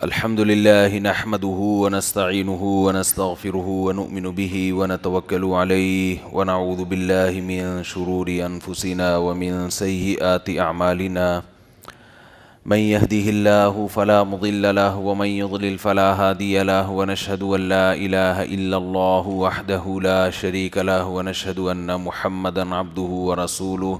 الحمد لله نحمده ونستعينه ونستغفره ونؤمن به ونتوكل عليه ونعوذ بالله من شرور أنفسنا ومن سيئات أعمالنا من يهده الله فلا مضل له ومن يضلل فلا هادي له ونشهد أن لا إله إلا الله وحده لا شريك له ونشهد أن محمدا عبده ورسوله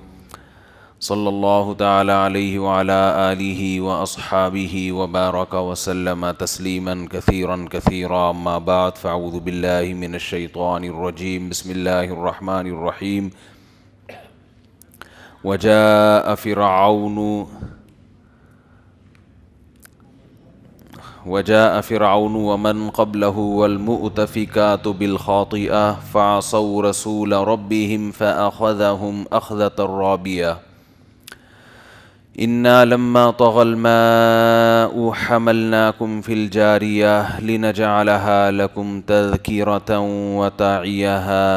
صلی اللہ تعالی علیہ وعلی آلہ واصحابہ وبارک وسلم تسلیما کثیرا کثیرا اما بعد فاعوذ باللہ من الشیطان الرجیم بسم اللہ الرحمن الرحیم وجاء فرعون ومن قبله والمؤتفكات بالخاطئة فعصوا رسول ربهم فأخذهم أخذة رابية إنا لما طغى الماء حملناكم في الجارية لنجعلها لكم تذكرة وتعيها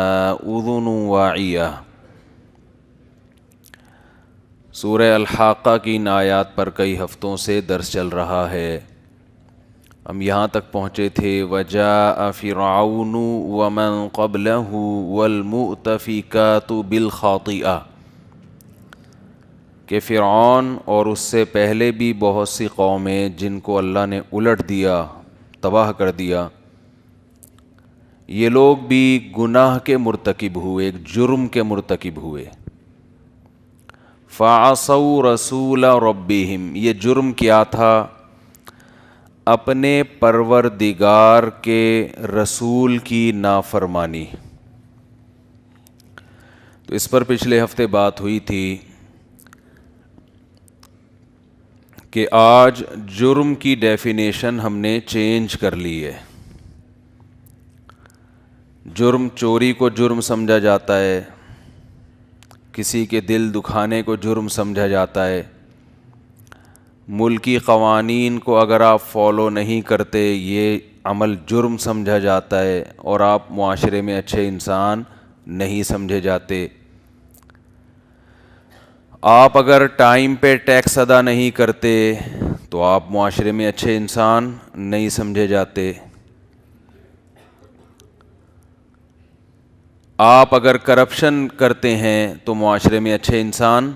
أذن واعية۔ سورہ الحاقہ کی ان آیات پر کئی ہفتوں سے درس چل رہا ہے۔ ہم یہاں تک پہنچے تھے وَجَاءَ فِرْعَوْنُ وَمَنْ قَبْلَهُ وَالْمُؤْتَفِكَاتُ بِالْخَاطِئَةِ کہ فرعون اور اس سے پہلے بھی بہت سی قومیں جن کو اللہ نے الٹ دیا، تباہ کر دیا، یہ لوگ بھی گناہ کے مرتکب ہوئے، ایک جرم کے مرتکب ہوئے۔ فَعَصَوْا رَسُولَ رَبِّهِمْ، یہ جرم کیا تھا؟ اپنے پروردگار کے رسول کی نافرمانی۔ تو اس پر پچھلے ہفتے بات ہوئی تھی کہ آج جرم کی ڈیفینیشن ہم نے چینج کر لی ہے۔ جرم چوری کو جرم سمجھا جاتا ہے، کسی کے دل دکھانے کو جرم سمجھا جاتا ہے، ملکی قوانین کو اگر آپ فالو نہیں کرتے یہ عمل جرم سمجھا جاتا ہے اور آپ معاشرے میں اچھے انسان نہیں سمجھے جاتے۔ آپ اگر ٹائم پہ ٹیکس ادا نہیں کرتے تو آپ معاشرے میں اچھے انسان نہیں سمجھے جاتے۔ آپ اگر کرپشن کرتے ہیں تو معاشرے میں اچھے انسان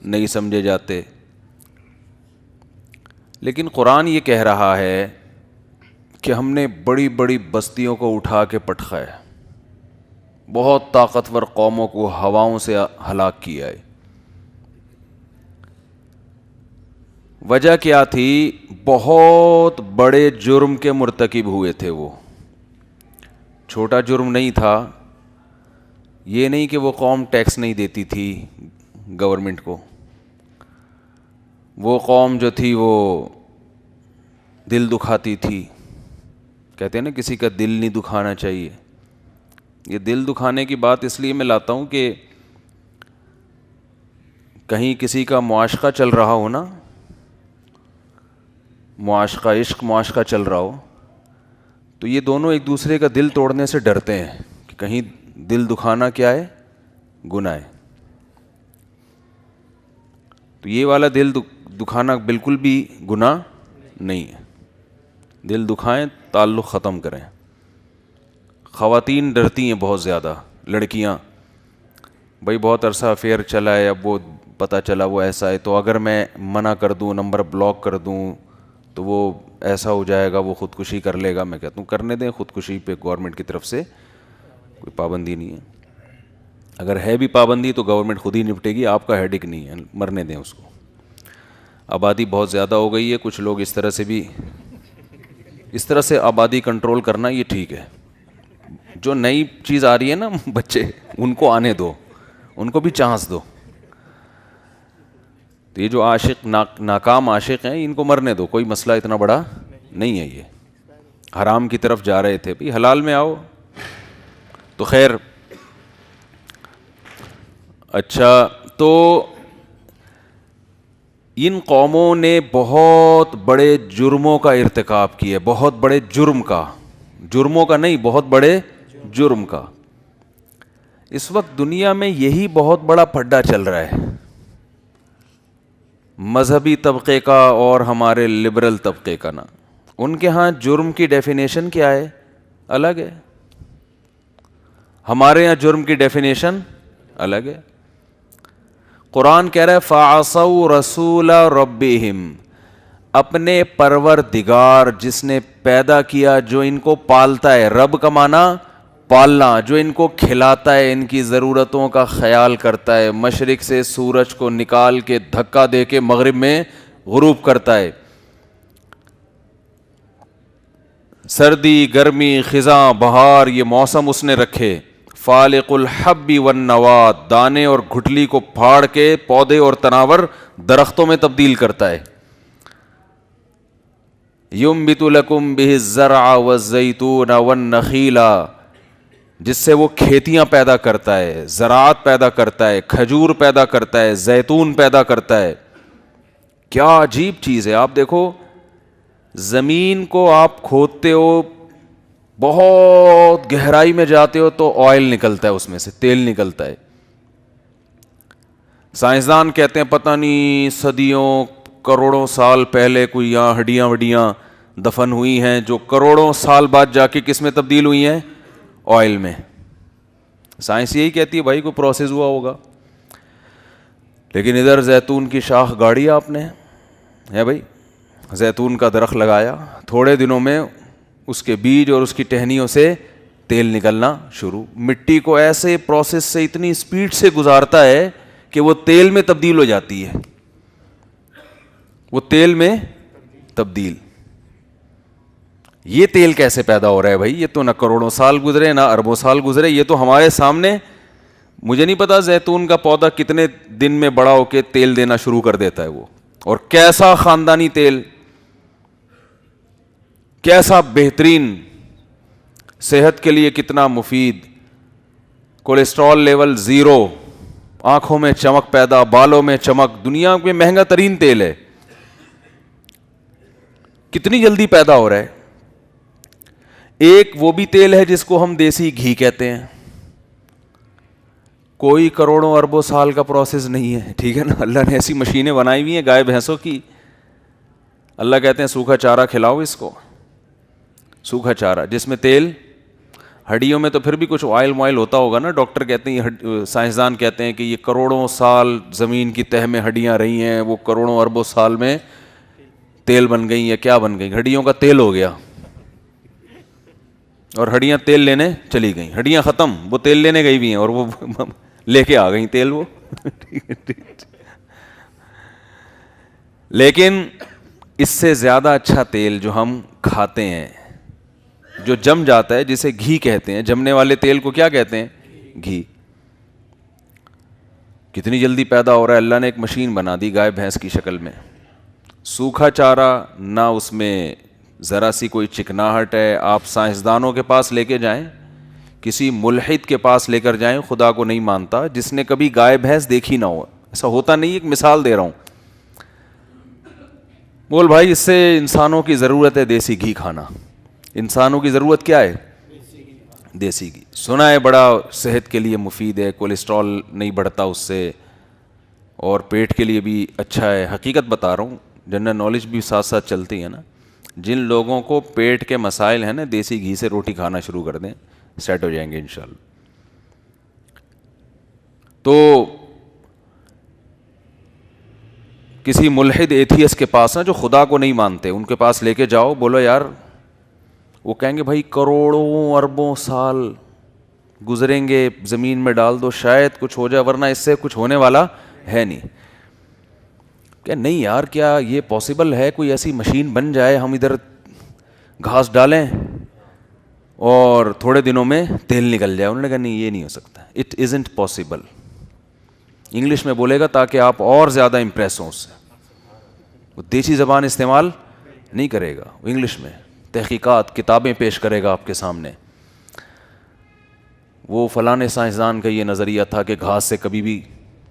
نہیں سمجھے جاتے۔ لیکن قرآن یہ کہہ رہا ہے کہ ہم نے بڑی بڑی بستیوں کو اٹھا کے پٹخایا، بہت طاقتور قوموں کو ہواؤں سے ہلاک کیا ہے۔ وجہ کیا تھی؟ بہت بڑے جرم کے مرتکب ہوئے تھے وہ، چھوٹا جرم نہیں تھا۔ یہ نہیں کہ وہ قوم ٹیکس نہیں دیتی تھی گورنمنٹ کو، وہ قوم جو تھی وہ دل دکھاتی تھی۔ کہتے ہیں نا کسی کا دل نہیں دکھانا چاہیے۔ یہ دل دکھانے کی بات اس لیے میں لاتا ہوں کہ کہیں کسی کا معاشقہ چل رہا ہو نا، معاشقہ عشق معاشقہ چل رہا ہو، تو یہ دونوں ایک دوسرے کا دل توڑنے سے ڈرتے ہیں کہ کہیں دل دکھانا کیا ہے؟ گناہ ہے۔ تو یہ والا دل دکھانا بالکل بھی گناہ نہیں ہے۔ دل دکھائیں، تعلق ختم کریں۔ خواتین ڈرتی ہیں بہت زیادہ، لڑکیاں، بھائی بہت عرصہ افیئر چلا ہے، اب وہ پتہ چلا وہ ایسا ہے، تو اگر میں منع کر دوں، نمبر بلاک کر دوں تو وہ ایسا ہو جائے گا، وہ خودکشی کر لے گا۔ میں کہتا ہوں کرنے دیں، خودکشی پہ گورنمنٹ کی طرف سے کوئی پابندی نہیں ہے۔ اگر ہے بھی پابندی تو گورنمنٹ خود ہی نپٹے گی، آپ کا ہیڈک نہیں ہے، مرنے دیں اس کو۔ آبادی بہت زیادہ ہو گئی ہے، کچھ لوگ اس طرح سے آبادی کنٹرول کرنا یہ ٹھیک ہے۔ جو نئی چیز آ رہی ہے نا بچے، ان کو آنے دو، ان کو بھی چانس دو۔ تو یہ جو عاشق ناکام عاشق ہیں ان کو مرنے دو، کوئی مسئلہ اتنا بڑا نہیں ہے۔ یہ حرام کی طرف جا رہے تھے، بھئی حلال میں آؤ۔ تو خیر، اچھا، تو ان قوموں نے بہت بڑے جرموں کا ارتکاب کیا، بہت بڑے جرموں کا نہیں، بہت بڑے جرم کا۔ اس وقت دنیا میں یہی بہت بڑا پھڈا چل رہا ہے، مذہبی طبقے کا اور ہمارے لبرل طبقے کا نا۔ ان کے ہاں جرم کی ڈیفینیشن کیا ہے؟ الگ ہے. ہمارے یہاں جرم کی ڈیفینیشن الگ ہے. قرآن کہہ رہا ہے فَعَصَوْا رَسُولَ رَبِّهِمْ، اپنے پروردگار جس نے پیدا کیا، جو ان کو پالتا ہے. رب کا معنی پالنا، جو ان کو کھلاتا ہے، ان کی ضرورتوں کا خیال کرتا ہے، مشرق سے سورج کو نکال کے دھکا دے کے مغرب میں غروب کرتا ہے، سردی گرمی خزاں بہار یہ موسم اس نے رکھے. فالق الحب والنوات، دانے اور گھٹلی کو پھاڑ کے پودے اور تناور درختوں میں تبدیل کرتا ہے. ينبت لكم به الزرع والزيتون والنخيل، جس سے وہ کھیتیاں پیدا کرتا ہے، زراعت پیدا کرتا ہے، کھجور پیدا کرتا ہے، زیتون پیدا کرتا ہے. کیا عجیب چیز ہے. آپ دیکھو زمین کو آپ کھودتے ہو، بہت گہرائی میں جاتے ہو تو آئل نکلتا ہے، اس میں سے تیل نکلتا ہے. سائنسدان کہتے ہیں پتہ نہیں صدیوں کروڑوں سال پہلے کوئی یہاں ہڈیاں وڈیاں دفن ہوئی ہیں جو کروڑوں سال بعد جا کے کس میں تبدیل ہوئی ہیں؟ آئل میں. سائنس یہی کہتی ہے بھائی کوئی پروسیس ہوا ہوگا. لیکن ادھر زیتون کی شاخ گاڑی آپ نے ہے بھائی، زیتون کا درخت لگایا، تھوڑے دنوں میں اس کے بیج اور اس کی ٹہنیوں سے تیل نکلنا شروع. مٹی کو ایسے پروسیس سے اتنی سپیڈ سے گزارتا ہے کہ وہ تیل میں تبدیل ہو جاتی ہے. وہ تیل میں تبدیل. یہ تیل کیسے پیدا ہو رہا ہے بھائی؟ یہ تو نہ کروڑوں سال گزرے نہ اربوں سال گزرے، یہ تو ہمارے سامنے. مجھے نہیں پتا زیتون کا پودا کتنے دن میں بڑا ہو کے تیل دینا شروع کر دیتا ہے وہ، اور کیسا خاندانی تیل، کیسا بہترین، صحت کے لیے کتنا مفید، کولیسٹرول لیول زیرو، آنکھوں میں چمک پیدا، بالوں میں چمک، دنیا میں مہنگا ترین تیل ہے. کتنی جلدی پیدا ہو رہا ہے. ایک وہ بھی تیل ہے جس کو ہم دیسی گھی کہتے ہیں، کوئی کروڑوں اربوں سال کا پروسیس نہیں ہے، ٹھیک ہے نا. اللہ نے ایسی مشینیں بنائی ہوئی ہیں گائے بھینسوں کی. اللہ کہتے ہیں سوکھا چارہ کھلاؤ اس کو، سوکھا چارہ جس میں تیل، ہڈیوں میں تو پھر بھی کچھ آئل مائل ہوتا ہوگا نا. ڈاکٹر کہتے ہیں، سائنسدان کہتے ہیں کہ یہ کروڑوں سال زمین کی تہ میں ہڈیاں رہی ہیں، وہ کروڑوں اربوں سال میں تیل بن گئی. یا کیا بن گئی؟ ہڈیوں کا تیل ہو گیا، اور ہڈیاں تیل لینے چلی گئیں. ہڈیاں ختم، وہ تیل لینے گئی بھی ہیں اور وہ لے کے آ گئیں تیل وہ. لیکن اس سے زیادہ اچھا تیل جو ہم کھاتے ہیں، جو جم جاتا ہے، جسے گھی کہتے ہیں، جمنے والے تیل کو کیا کہتے ہیں؟ گھی. کتنی جلدی پیدا ہو رہا ہے. اللہ نے ایک مشین بنا دی گائے بھینس کی شکل میں. سوکھا چارہ، نہ اس میں ذرا سی کوئی چکناہٹ ہے. آپ سائنسدانوں کے پاس لے کے جائیں، کسی ملحد کے پاس لے کر جائیں، خدا کو نہیں مانتا، جس نے کبھی گائے بھینس دیکھی نہ ہو، ایسا ہوتا نہیں. ایک مثال دے رہا ہوں. بول بھائی اس سے انسانوں کی ضرورت ہے دیسی گھی کھانا. انسانوں کی ضرورت کیا ہے؟ دیسی گھی. سنا ہے بڑا صحت کے لیے مفید ہے، کولیسٹرول نہیں بڑھتا اس سے، اور پیٹ کے لیے بھی اچھا ہے. حقیقت بتا رہا ہوں، جنرل نالج بھی ساتھ ساتھ چلتی ہے نا. جن لوگوں کو پیٹ کے مسائل ہیں نا، دیسی گھی سے روٹی کھانا شروع کر دیں، سیٹ ہو جائیں گے انشاءاللہ. تو کسی ملحد ایتھیس کے پاس نا، جو خدا کو نہیں مانتے، ان کے پاس لے کے جاؤ، بولو یار، وہ کہیں گے بھائی کروڑوں اربوں سال گزریں گے، زمین میں ڈال دو شاید کچھ ہو جائے، ورنہ اس سے کچھ ہونے والا ہے نہیں. کہ نہیں یار، کیا یہ پاسبل ہے کوئی ایسی مشین بن جائے، ہم ادھر گھاس ڈالیں اور تھوڑے دنوں میں تیل نکل جائے؟ انہوں نے کہا نہیں، یہ نہیں ہو سکتا. It isn't possible. انگلش میں بولے گا تاکہ آپ اور زیادہ امپریس ہوں اس سے. وہ دیسی زبان استعمال نہیں کرے گا، انگلش میں تحقیقات کتابیں پیش کرے گا آپ کے سامنے. وہ فلاں سائنسدان کا یہ نظریہ تھا کہ گھاس سے کبھی بھی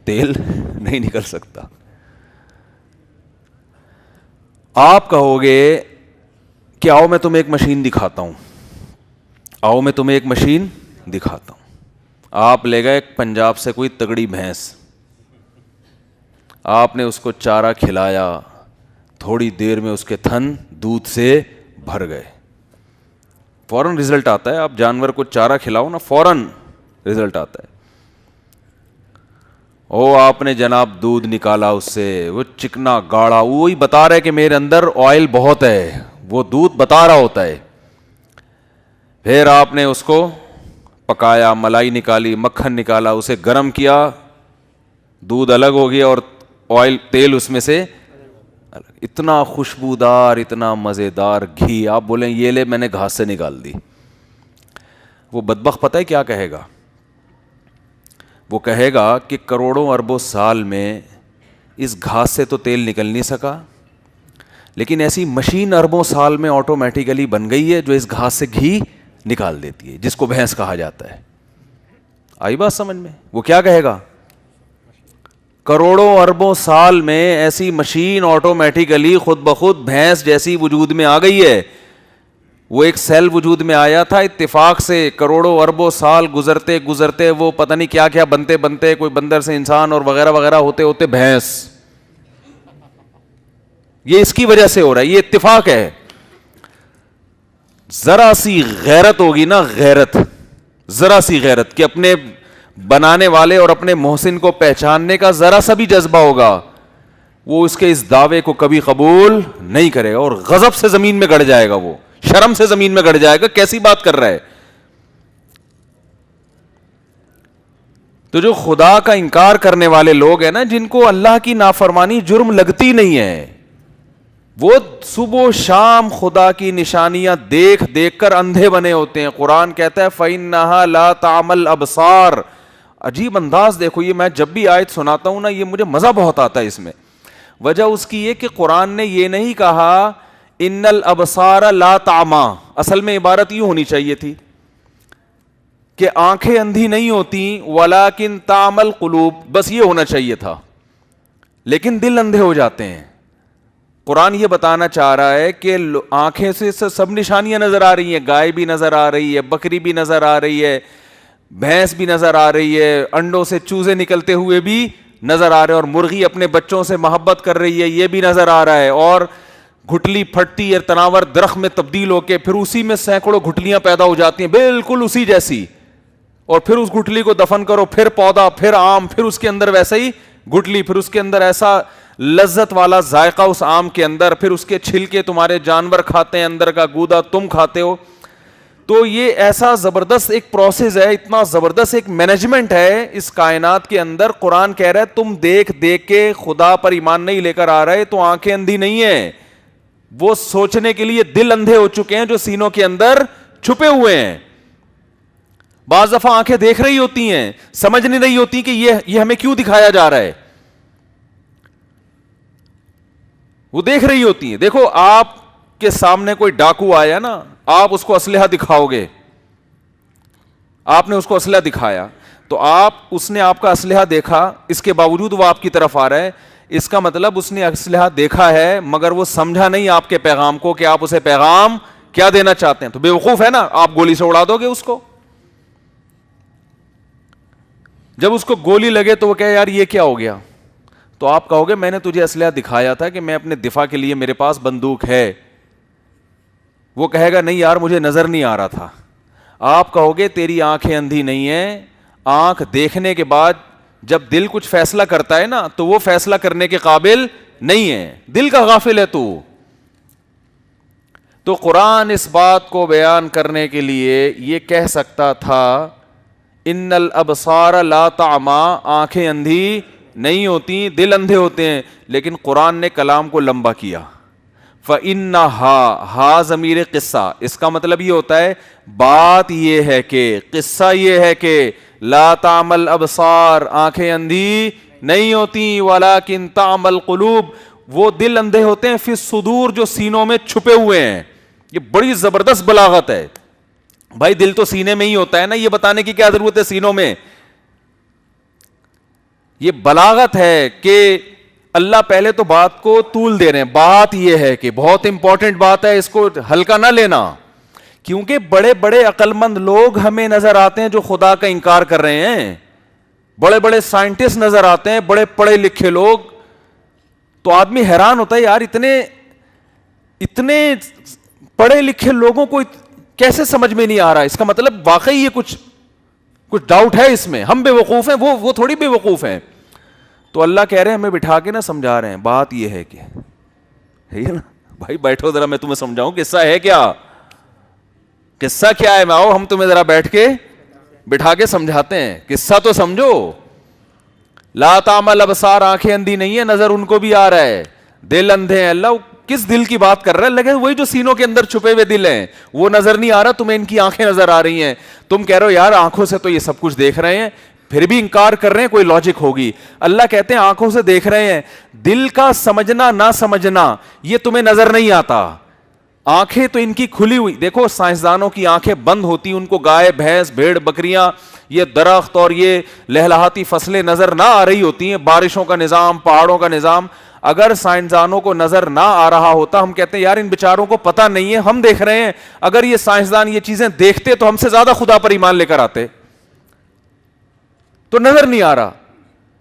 تیل نہیں نکل سکتا. آپ کہو گے کہ آؤ میں تمہیں ایک مشین دکھاتا ہوں، آؤ میں تمہیں ایک مشین دکھاتا ہوں. آپ لے گئے پنجاب سے کوئی تگڑی بھینس، آپ نے اس کو چارہ کھلایا، تھوڑی دیر میں اس کے تھن دودھ سے بھر گئے. فوراً رزلٹ آتا ہے. آپ جانور کو چارہ کھلاؤ نا, فوراً رزلٹ آتا ہے. آپ نے جناب دودھ نکالا اس سے, وہ چکنا گاڑھا, وہی بتا رہے کہ میرے اندر آئل بہت ہے, وہ دودھ بتا رہا ہوتا ہے. پھر آپ نے اس کو پکایا, ملائی نکالی, مکھن نکالا, اسے گرم کیا, دودھ الگ ہو گیا اور آئل تیل اس میں سے اتنا خوشبودار, اتنا مزیدار گھی. آپ بولیں یہ لے میں نے گھاس سے نکال دی. وہ بدبخت پتہ ہے کیا کہے گا؟ وہ کہے گا کہ کروڑوں اربوں سال میں اس گھاس سے تو تیل نکل نہیں سکا, لیکن ایسی مشین اربوں سال میں آٹومیٹیکلی بن گئی ہے جو اس گھاس سے گھی نکال دیتی ہے, جس کو بھینس کہا جاتا ہے. آئی بات سمجھ میں؟ وہ کیا کہے گا؟ کروڑوں اربوں سال میں ایسی مشین آٹومیٹیکلی خود بخود بھینس جیسی وجود میں آ گئی ہے. وہ ایک سیل وجود میں آیا تھا اتفاق سے, کروڑوں اربوں سال گزرتے گزرتے وہ پتہ نہیں کیا کیا بنتے بنتے, کوئی بندر سے انسان اور وغیرہ وغیرہ ہوتے ہوتے بھینس. یہ اس کی وجہ سے ہو رہا ہے, یہ اتفاق ہے. ذرا سی غیرت ہوگی نا, غیرت, ذرا سی غیرت کہ اپنے بنانے والے اور اپنے محسن کو پہچاننے کا ذرا سا بھی جذبہ ہوگا, وہ اس کے اس دعوے کو کبھی قبول نہیں کرے گا اور غضب سے زمین میں گڑ جائے گا, وہ شرم سے زمین میں گڑ جائے گا. کیسی بات کر رہا ہے؟ تو جو خدا کا انکار کرنے والے لوگ ہیں نا, جن کو اللہ کی نافرمانی جرم لگتی نہیں ہے, وہ صبح و شام خدا کی نشانیاں دیکھ دیکھ کر اندھے بنے ہوتے ہیں. قرآن کہتا ہے فَإِنَّهَا لَا تَعْمَى الْأَبْصَارُ. عجیب انداز دیکھو, یہ میں جب بھی آیت سناتا ہوں نا, یہ مجھے مزہ بہت آتا ہے اس میں. وجہ اس کی یہ کہ قرآن نے یہ نہیں کہا ان الابصار لا تعمى, اصل میں عبارت یہ ہونی چاہیے تھی کہ آنکھیں اندھی نہیں ہوتی ولکن تعمى القلوب, بس یہ ہونا چاہیے تھا, لیکن دل اندھے ہو جاتے ہیں. قرآن یہ بتانا چاہ رہا ہے کہ آنکھیں سے سب نشانیاں نظر آ رہی ہیں, گائے بھی نظر آ رہی ہے, بکری بھی نظر آ رہی ہے, بھینس بھی نظر آ رہی ہے, انڈوں سے چوزے نکلتے ہوئے بھی نظر آ رہے ہیں, اور مرغی اپنے بچوں سے محبت کر رہی ہے, یہ بھی نظر آ رہا ہے, اور گھٹلی پھٹتی ہے تناور درخت میں تبدیل ہو کے, پھر اسی میں سینکڑوں گھٹلیاں پیدا ہو جاتی ہیں بالکل اسی جیسی, اور پھر اس گھٹلی کو دفن کرو, پھر پودا, پھر آم, پھر اس کے اندر ویسا ہی گھٹلی, پھر اس کے اندر ایسا لذت والا ذائقہ اس آم کے اندر, پھر اس کے چھلکے تمہارے جانور کھاتے ہیں, اندر کا گودا تم کھاتے ہو. تو یہ ایسا زبردست ایک پروسیس ہے, اتنا زبردست ایک مینجمنٹ ہے اس کائنات کے اندر. قرآن کہہ رہا ہے تم دیکھ دیکھ کے خدا پر ایمان نہیں لے کر آ رہے تو آنکھیں اندھی نہیں ہیں, وہ سوچنے کے لیے دل اندھے ہو چکے ہیں جو سینوں کے اندر چھپے ہوئے ہیں. بعض دفعہ آنکھیں دیکھ رہی ہوتی ہیں, سمجھ نہیں رہی ہوتی کہ یہ ہمیں کیوں دکھایا جا رہا ہے, وہ دیکھ رہی ہوتی ہیں. دیکھو آپ کے سامنے کوئی ڈاکو آیا نا, آپ اس کو اسلحہ دکھاؤ گے, آپ نے اس کو اسلحہ دکھایا تو اس نے آپ کا اسلحہ دیکھا, اس کے باوجود وہ آپ کی طرف آ رہا ہے, اس کا مطلب اس نے اسلحہ دیکھا ہے مگر وہ سمجھا نہیں آپ کے پیغام کو کہ آپ اسے پیغام کیا دینا چاہتے ہیں. تو بے وقوف ہے نا, آپ گولی سے اڑا دو گے اس کو. جب اس کو گولی لگے تو وہ کہے یار یہ کیا ہو گیا, تو آپ کہو گے میں نے تجھے اسلحہ دکھایا تھا کہ میں اپنے دفاع کے لیے میرے پاس بندوق ہے. وہ کہے گا نہیں یار مجھے نظر نہیں آ رہا تھا. آپ کہو گے تیری آنکھیں اندھی نہیں ہیں, آنکھ دیکھنے کے بعد جب دل کچھ فیصلہ کرتا ہے نا تو وہ فیصلہ کرنے کے قابل نہیں ہے, دل کا غافل ہے تو. تو قرآن اس بات کو بیان کرنے کے لیے یہ کہہ سکتا تھا ان الابصار لا تعمى, آنکھیں اندھی نہیں ہوتی, دل اندھے ہوتے ہیں, لیکن قرآن نے کلام کو لمبا کیا. فَإِنَّهَا, ہا ضمیر قصہ, اس کا مطلب یہ ہوتا ہے بات یہ ہے کہ, قصہ یہ ہے کہ لا تعمى الابصار, آنکھیں اندھی نہیں ہوتی, ولکن تعمى القلوب, وہ دل اندھے ہوتے ہیں, فی الصدور, جو سینوں میں چھپے ہوئے ہیں. یہ بڑی زبردست بلاغت ہے بھائی, دل تو سینے میں ہی ہوتا ہے نا, یہ بتانے کی کیا ضرورت ہے سینوں میں. یہ بلاغت ہے کہ اللہ پہلے تو بات کو طول دے رہے ہیں. بات یہ ہے کہ بہت امپورٹنٹ بات ہے, اس کو ہلکا نہ لینا, کیونکہ بڑے بڑے عقل مند لوگ ہمیں نظر آتے ہیں جو خدا کا انکار کر رہے ہیں, بڑے بڑے سائنٹسٹ نظر آتے ہیں, بڑے پڑھے لکھے لوگ. تو آدمی حیران ہوتا ہے یار اتنے پڑھے لکھے لوگوں کو کیسے سمجھ میں نہیں آ رہا؟ اس کا مطلب واقعی یہ کچھ ڈاؤٹ ہے اس میں. ہم بے وقوف ہیں, وہ تھوڑی بے وقوف ہیں. تو اللہ کہہ رہے ہیں ہمیں بٹھا کے نہ سمجھا رہے ہیں. بات یہ ہے کہ ہے نا بھائی بیٹھو ذرا میں تمہیں سمجھاؤں قصہ ہے کیا, قصہ کیا ہے, میں آؤ ہم تمہیں ذرا بیٹھ کے بٹھا کے سمجھاتے ہیں, قصہ تو سمجھو. لا تعمل ابصار, آنکھیں اندھی نہیں ہے, نظر ان کو بھی آ رہا ہے, دل اندھے ہیں. اللہ کس دل کی بات کر رہا ہے؟ لگے وہی جو سینوں کے اندر چھپے ہوئے دل ہیں, وہ نظر نہیں آ رہا تمہیں, ان کی آنکھیں نظر آ رہی ہیں. تم کہہ رہے ہو یار آنکھوں سے تو یہ سب کچھ دیکھ رہے ہیں, پھر بھی انکار کر رہے ہیں, کوئی لاجک ہوگی. اللہ کہتے ہیں آنکھوں سے دیکھ رہے ہیں, دل کا سمجھنا نہ سمجھنا یہ تمہیں نظر نہیں آتا. آنکھیں تو ان کی کھلی ہوئی. دیکھو سائنسدانوں کی آنکھیں بند ہوتی, ان کو گائے بھینس بھیڑ بکریاں یہ درخت اور یہ لہلہاتی فصلیں نظر نہ آ رہی ہوتی ہیں, بارشوں کا نظام, پہاڑوں کا نظام. اگر سائنسدانوں کو نظر نہ آ رہا ہوتا, ہم کہتے ہیں یار ان بیچاروں کو پتہ نہیں ہے, ہم دیکھ رہے ہیں. اگر یہ سائنسدان یہ چیزیں دیکھتے تو ہم سے زیادہ خدا پر ایمان لے کر آتے. تو نظر نہیں آ رہا,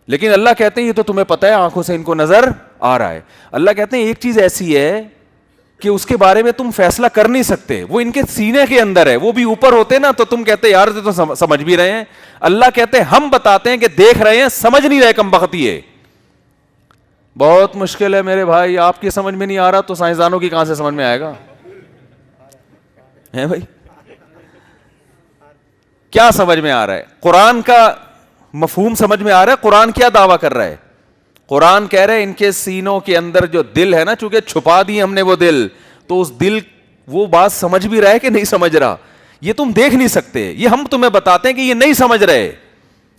لیکن اللہ کہتے ہیں یہ تو تمہیں پتہ ہے آنکھوں سے ان کو نظر آ رہا ہے. اللہ کہتے ہیں ایک چیز ایسی ہے کہ اس کے بارے میں تم فیصلہ کر نہیں سکتے, وہ ان کے سینے کے اندر ہے. وہ بھی اوپر ہوتے نا تو تم کہتے یار تو سمجھ بھی رہے ہیں. اللہ کہتے ہیں ہم بتاتے ہیں کہ دیکھ رہے ہیں, سمجھ نہیں رہے, کمبختی ہے. بہت مشکل ہے میرے بھائی, آپ کی سمجھ میں نہیں آ رہا تو سائنسدانوں کی کہاں سے سمجھ میں آئے گا؟ ہے بھائی, کیا سمجھ میں آ رہا ہے؟ قرآن کا مفہوم سمجھ میں آ رہا ہے؟ قرآن کیا دعویٰ کر رہا ہے؟ قرآن کہہ رہے ہیں ان کے سینوں کے اندر جو دل ہے نا, چونکہ چھپا دی ہم نے وہ دل, تو اس دل وہ بات سمجھ بھی رہا ہے کہ نہیں سمجھ رہا؟ یہ تم دیکھ نہیں سکتے, یہ ہم تمہیں بتاتے ہیں کہ یہ نہیں سمجھ رہے.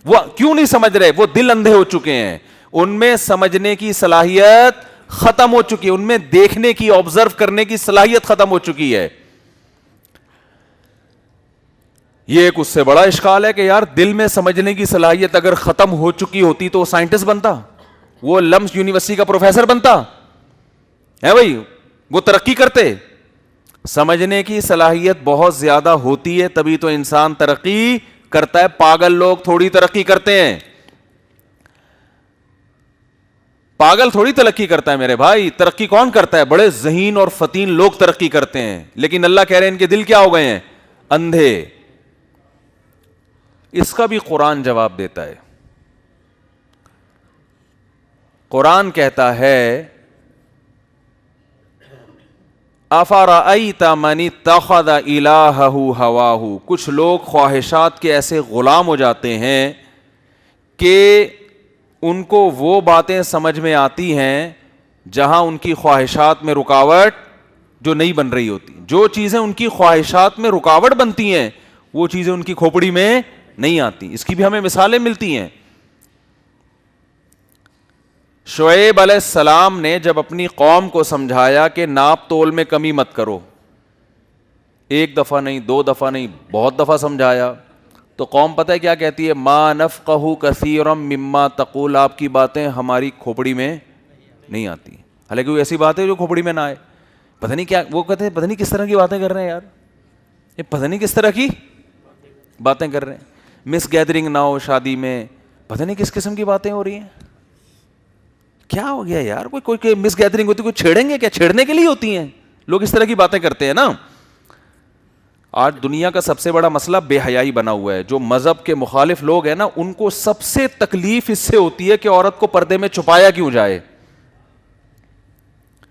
وہ کیوں نہیں سمجھ رہے؟ وہ دل اندھے ہو چکے ہیں, ان میں سمجھنے کی صلاحیت ختم ہو چکی ہے, ان میں دیکھنے کی, آبزرو کرنے کی صلاحیت ختم ہو چکی ہے. یہ ایک اس سے بڑا اشکال ہے کہ یار دل میں سمجھنے کی صلاحیت اگر ختم ہو چکی ہوتی تو وہ سائنٹسٹ بنتا, وہ لمس یونیورسٹی کا پروفیسر بنتا ہے بھائی, وہ ترقی کرتے. سمجھنے کی صلاحیت بہت زیادہ ہوتی ہے تبھی تو انسان ترقی کرتا ہے. پاگل لوگ تھوڑی ترقی کرتے ہیں, پاگل تھوڑی ترقی کرتا ہے میرے بھائی. ترقی کون کرتا ہے؟ بڑے ذہین اور فتین لوگ ترقی کرتے ہیں. لیکن اللہ کہہ رہے ہیں ان کے دل کیا ہو گئے ہیں؟ اندھے. اس کا بھی قرآن جواب دیتا ہے. قرآن کہتا ہے افرأیت من اتخذ الہہ ہواہ, کچھ لوگ خواہشات کے ایسے غلام ہو جاتے ہیں کہ ان کو وہ باتیں سمجھ میں آتی ہیں جہاں ان کی خواہشات میں رکاوٹ جو نہیں بن رہی ہوتی. جو چیزیں ان کی خواہشات میں رکاوٹ بنتی ہیں وہ چیزیں ان کی کھوپڑی میں نہیں آتی. اس کی بھی ہمیں مثالیں ملتی ہیں. شعیب علیہ السلام نے جب اپنی قوم کو سمجھایا کہ ناپ تول میں کمی مت کرو, ایک دفعہ نہیں, دو دفعہ نہیں, بہت دفعہ سمجھایا, تو قوم پتہ ہے کیا کہتی ہے؟ ما نفقہ کثیرا مما تقول, آپ کی باتیں ہماری کھوپڑی میں نہیں آتی. حالانکہ وہ ایسی بات ہے جو کھوپڑی میں نہ آئے. پتہ نہیں کیا وہ کہتے ہیں, پتہ نہیں کس طرح کی باتیں کر رہے ہیں یار, یہ پتہ نہیں کس طرح کی باتیں کر رہے ہیں. مس گیدرنگ نہ ہو شادی میں, پتہ نہیں کس قسم کی باتیں ہو رہی ہیں. کیا ہو گیا یار؟ کوئی مس گیدرنگ ہوتی, کوئی چھیڑیں گے کیا؟ چھیڑنے کے لیے ہوتی ہیں. لوگ اس طرح کی باتیں کرتے ہیں نا. آج دنیا کا سب سے بڑا مسئلہ بے حیائی بنا ہوا ہے. جو مذہب کے مخالف لوگ ہیں نا, ان کو سب سے تکلیف اس سے ہوتی ہے کہ عورت کو پردے میں چھپایا کیوں جائے.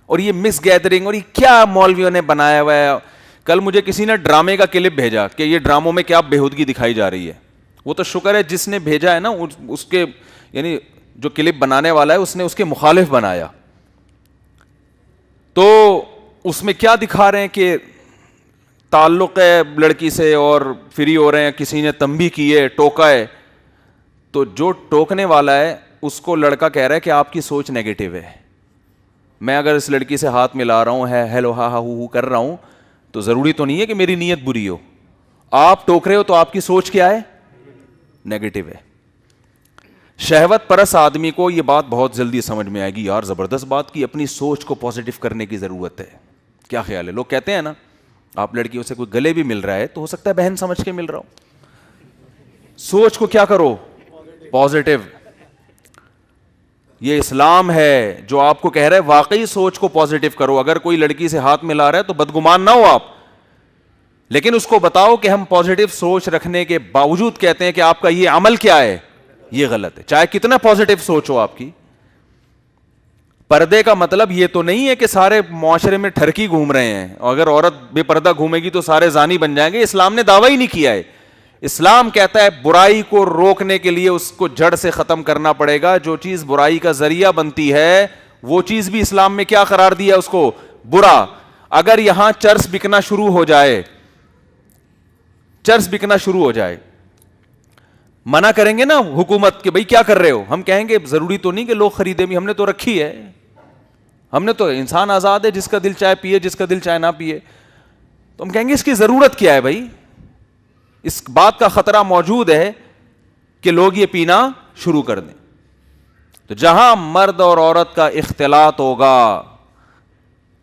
اور یہ مس گیدرنگ اور یہ کیا مولویوں نے بنایا ہوا ہے. کل مجھے کسی نے ڈرامے کا کلپ بھیجا کہ یہ ڈراموں میں کیا بےہودگی دکھائی جا رہی ہے. وہ تو شکر ہے جس نے بھیجا ہے نا, اس کے یعنی جو کلپ بنانے والا ہے اس نے اس کے مخالف بنایا. تو اس میں کیا دکھا رہے ہیں کہ تعلق ہے لڑکی سے اور فری ہو رہے ہیں, کسی نے تنبیہ کی ہے, ٹوکا ہے, تو جو ٹوکنے والا ہے اس کو لڑکا کہہ رہا ہے کہ آپ کی سوچ نیگیٹو ہے. میں اگر اس لڑکی سے ہاتھ ملا رہا ہوں, ہے ہیلو ہا ہا ہو کر رہا ہوں, تو ضروری تو نہیں ہے کہ میری نیت بری ہو. آپ ٹوک رہے ہو تو آپ کی سوچ کیا ہے؟ نیگیٹو ہے. شہوت پرست آدمی کو یہ بات بہت جلدی سمجھ میں آئے گی, یار زبردست بات کی, اپنی سوچ کو پازیٹو کرنے کی ضرورت ہے. کیا خیال ہے؟ لوگ کہتے ہیں نا, آپ لڑکیوں سے کوئی گلے بھی مل رہا ہے تو ہو سکتا ہے بہن سمجھ کے مل رہا ہو. سوچ کو کیا کرو؟ پازیٹو. یہ اسلام ہے جو آپ کو کہہ رہا ہے واقعی سوچ کو پازیٹو کرو. اگر کوئی لڑکی سے ہاتھ ملا رہا ہے تو بدگمان نہ ہو آپ, لیکن اس کو بتاؤ کہ ہم پازیٹو سوچ رکھنے کے باوجود کہتے ہیں کہ آپ کا یہ عمل کیا ہے, یہ غلط ہے, چاہے کتنا پازیٹو سوچ ہو آپ کی. پردے کا مطلب یہ تو نہیں ہے کہ سارے معاشرے میں ٹھرکی گھوم رہے ہیں, اور اگر عورت بے پردہ گھومے گی تو سارے زانی بن جائیں گے. اسلام نے دعویٰ ہی نہیں کیا ہے. اسلام کہتا ہے برائی کو روکنے کے لیے اس کو جڑ سے ختم کرنا پڑے گا. جو چیز برائی کا ذریعہ بنتی ہے وہ چیز بھی اسلام میں کیا قرار دیا اس کو, برا. اگر یہاں چرس بکنا شروع ہو جائے, چرس بکنا شروع ہو جائے, منع کریں گے نا حکومت کہ بھئی کیا کر رہے ہو, ہم کہیں گے ضروری تو نہیں کہ لوگ خریدیں بھی, ہم نے تو رکھی ہے, ہم نے تو, انسان آزاد ہے, جس کا دل چاہے پیے, جس کا دل چاہے نہ پیے. تو ہم کہیں گے اس کی ضرورت کیا ہے بھائی. اس بات کا خطرہ موجود ہے کہ لوگ یہ پینا شروع کر دیں. تو جہاں مرد اور عورت کا اختلاط ہوگا,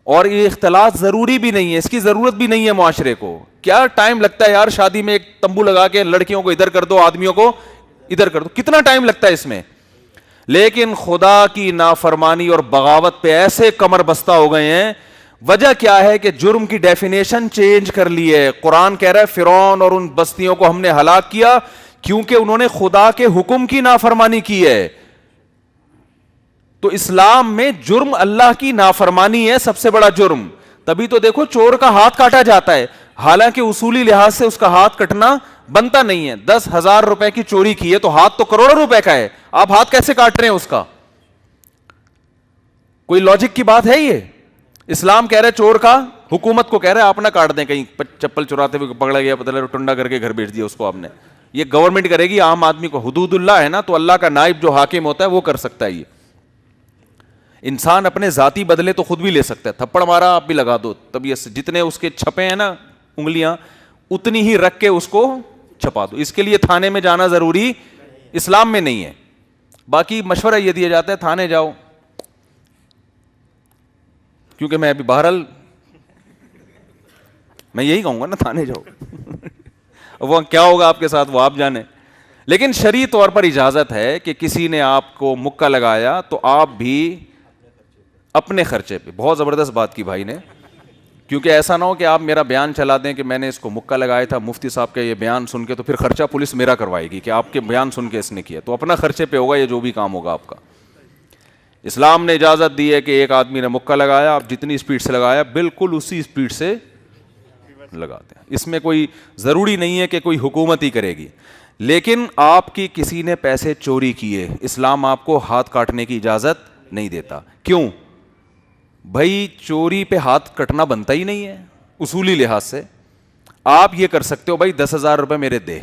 اور یہ اختلاط ضروری بھی نہیں ہے, اس کی ضرورت بھی نہیں ہے معاشرے کو. کیا ٹائم لگتا ہے یار شادی میں ایک تمبو لگا کے لڑکیوں کو ادھر کر دو, آدمیوں کو ادھر کر دو, کتنا ٹائم لگتا ہے اس میں. لیکن خدا کی نافرمانی اور بغاوت پہ ایسے کمر بستہ ہو گئے ہیں. وجہ کیا ہے کہ جرم کی ڈیفینیشن چینج کر لی ہے. قرآن کہہ رہا ہے فرعون اور ان بستیوں کو ہم نے ہلاک کیا کیونکہ انہوں نے خدا کے حکم کی نافرمانی کی ہے. تو اسلام میں جرم اللہ کی نافرمانی ہے سب سے بڑا جرم. تبھی تو دیکھو چور کا ہاتھ کاٹا جاتا ہے, حالانکہ اصولی لحاظ سے اس کا ہاتھ کٹنا بنتا نہیں ہے. 10,000 روپے کی چوری کی ہے تو ہاتھ تو کروڑوں روپے کا ہے, آپ ہاتھ کیسے کاٹ رہے ہیں اس کا؟ کوئی لاجک کی بات ہے یہ؟ اسلام کہہ رہے چور کا, حکومت کو کہہ رہے آپ نہ کاٹ دیں, کہیں چپل چراتے ہوئے پکڑا گیا, پتہ لگا ٹنڈا کر کے گھر بھیج دیا اس کو آپ نے. یہ گورنمنٹ کرے گی, عام آدمی کو حدود اللہ ہے نا, تو اللہ کا نائب جو حاکم ہوتا ہے وہ کر سکتا ہے. یہ انسان اپنے ذاتی بدلے تو خود بھی لے سکتا ہے, تھپڑ مارا آپ بھی لگا دو, تب یہ جتنے اس کے چھپے ہیں نا انگلیاں اتنی ہی رکھ کے اس کو چھپا دو. اس کے لیے تھانے میں جانا ضروری اسلام میں نہیں ہے. باقی مشورہ یہ دیا جاتا ہے تھانے جاؤ, کیونکہ میں ابھی بہرحال میں یہی کہوں گا نا, تھانے جاؤ. وہ کیا ہوگا آپ کے ساتھ وہ آپ جانیں. لیکن شرعی طور پر اجازت ہے کہ کسی نے آپ کو مکہ لگایا تو آپ بھی اپنے خرچے پہ. بہت زبردست بات کی بھائی نے, کیونکہ ایسا نہ ہو کہ آپ میرا بیان چلا دیں کہ میں نے اس کو مکہ لگایا تھا, مفتی صاحب کا یہ بیان سن کے, تو پھر خرچہ پولیس میرا کروائے گی کہ آپ کے بیان سن کے اس نے کیا. تو اپنا خرچے پہ ہوگا یہ جو بھی کام ہوگا آپ کا. اسلام نے اجازت دی ہے کہ ایک آدمی نے مکہ لگایا, آپ جتنی اسپیڈ سے لگایا بالکل اسی اسپیڈ سے لگاتے ہیں. اس میں کوئی ضروری نہیں ہے کہ کوئی حکومت ہی کرے گی. لیکن آپ کی کسی نے پیسے چوری کیے, اسلام آپ کو ہاتھ کاٹنے کی اجازت نہیں دیتا. کیوں بھائی؟ چوری پہ ہاتھ کٹنا بنتا ہی نہیں ہے اصولی لحاظ سے. آپ یہ کر سکتے ہو بھائی 10,000 روپے میرے دے,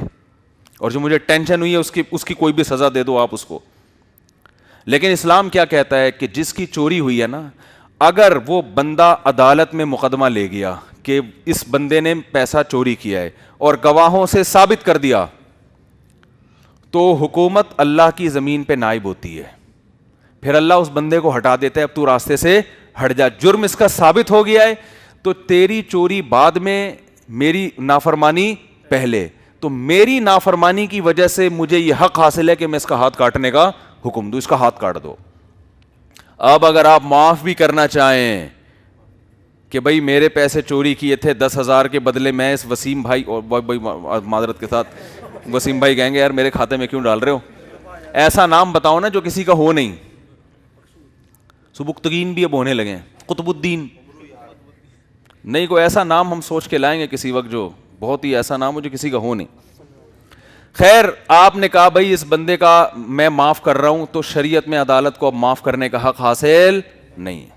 اور جو مجھے ٹینشن ہوئی ہے اس کی کوئی بھی سزا دے دو آپ اس کو. لیکن اسلام کیا کہتا ہے کہ جس کی چوری ہوئی ہے نا, اگر وہ بندہ عدالت میں مقدمہ لے گیا کہ اس بندے نے پیسہ چوری کیا ہے اور گواہوں سے ثابت کر دیا, تو حکومت اللہ کی زمین پہ نائب ہوتی ہے. پھر اللہ اس بندے کو ہٹا دیتا ہے, اب تو راستے سے ہٹ جا, جرم اس کا ثابت ہو گیا ہے. تو تیری چوری بعد میں, میری نافرمانی پہلے. تو میری نافرمانی کی وجہ سے مجھے یہ حق حاصل ہے کہ میں اس کا ہاتھ کاٹنے کا حکم دوں, اس کا ہاتھ کاٹ دو. اب اگر آپ معاف بھی کرنا چاہیں کہ بھائی میرے پیسے چوری کیے تھے 10,000 کے بدلے میں اس وسیم بھائی, اور بھائی معذرت کے ساتھ وسیم بھائی کہیں گے یار میرے کھاتے میں کیوں ڈال رہے ہو, ایسا نام بتاؤ نا جو کسی کا ہو نہیں. سبکتگین بھی اب ہونے لگے ہیں, قطب الدین نہیں, کوئی ایسا نام ہم سوچ کے لائیں گے کسی وقت جو بہت ہی ایسا نام ہو جو کسی کا ہو نہیں. خیر, آپ نے کہا بھائی اس بندے کا میں معاف کر رہا ہوں, تو شریعت میں عدالت کو اب معاف کرنے کا حق حاصل نہیں ہے.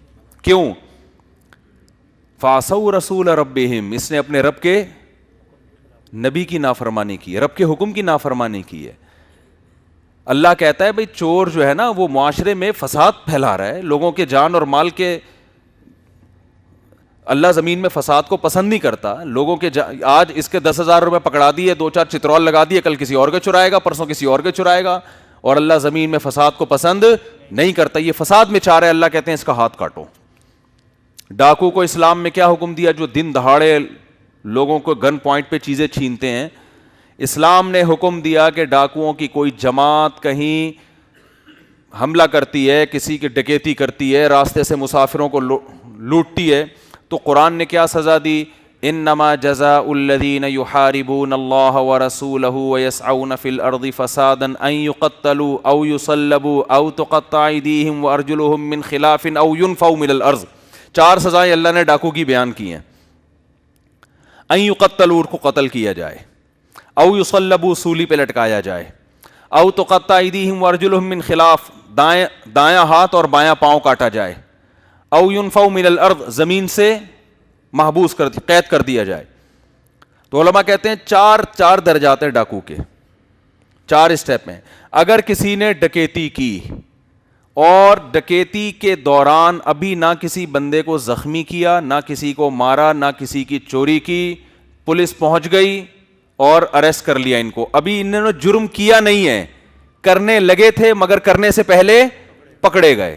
کیوں؟ فَعَصَوْا رَسُولَ رَبِّهِمْ, اس نے اپنے رب کے نبی کی نافرمانی کی ہے, رب کے حکم کی نافرمانی کی ہے. اللہ کہتا ہے بھئی چور جو ہے نا وہ معاشرے میں فساد پھیلا رہا ہے, لوگوں کے جان اور مال کے, اللہ زمین میں فساد کو پسند نہیں کرتا. لوگوں کے آج اس کے 10,000 روپے پکڑا دیے, 2-4 چترول لگا دیے, کل کسی اور کے چرائے گا, پرسوں کسی اور کے چرائے گا, اور اللہ زمین میں فساد کو پسند نہیں کرتا. یہ فساد میں چاہ رہے, اللہ کہتے ہیں اس کا ہاتھ کاٹو. ڈاکو کو اسلام میں کیا حکم دیا جو دن دہاڑے لوگوں کو گن پوائنٹ پہ چیزیں چھینتے ہیں؟ اسلام نے حکم دیا کہ ڈاکوؤں کی کوئی جماعت کہیں حملہ کرتی ہے, کسی کی ڈکیتی کرتی ہے, راستے سے مسافروں کو لوٹتی ہے, تو قرآن نے کیا سزا دی؟ انما جزاء الذین یحاربون اللہ ورسولہ ویسعون فی الارض فسادا ان یقتلوا او یصلبوا او تقطع ایدیہم وارجلہم من خلاف او ینفوا من الارض. 4 سزائیں اللہ نے ڈاکو کی بیان کی ہیں. ان یقتلوا, کو قتل کیا جائے, او یصلبوا, سولی پہ لٹکایا جائے, او تقطع ایدیہم وارجلہم من خلاف, دایاں ہاتھ اور بایاں پاؤں کاٹا جائے, او ینفوا من الارض, زمین سے محبوس قید کر دیا جائے. تو علماء کہتے ہیں 4 درجات ہیں ڈاکو کے, 4 اسٹیپ ہیں. اگر کسی نے ڈکیتی کی اور ڈکیتی کے دوران ابھی نہ کسی بندے کو زخمی کیا, نہ کسی کو مارا, نہ کسی کی چوری کی, پولیس پہنچ گئی اور اریسٹ کر لیا ان کو, ابھی انہوں نے جرم کیا نہیں ہے, کرنے لگے تھے مگر کرنے سے پہلے پکڑے گئے,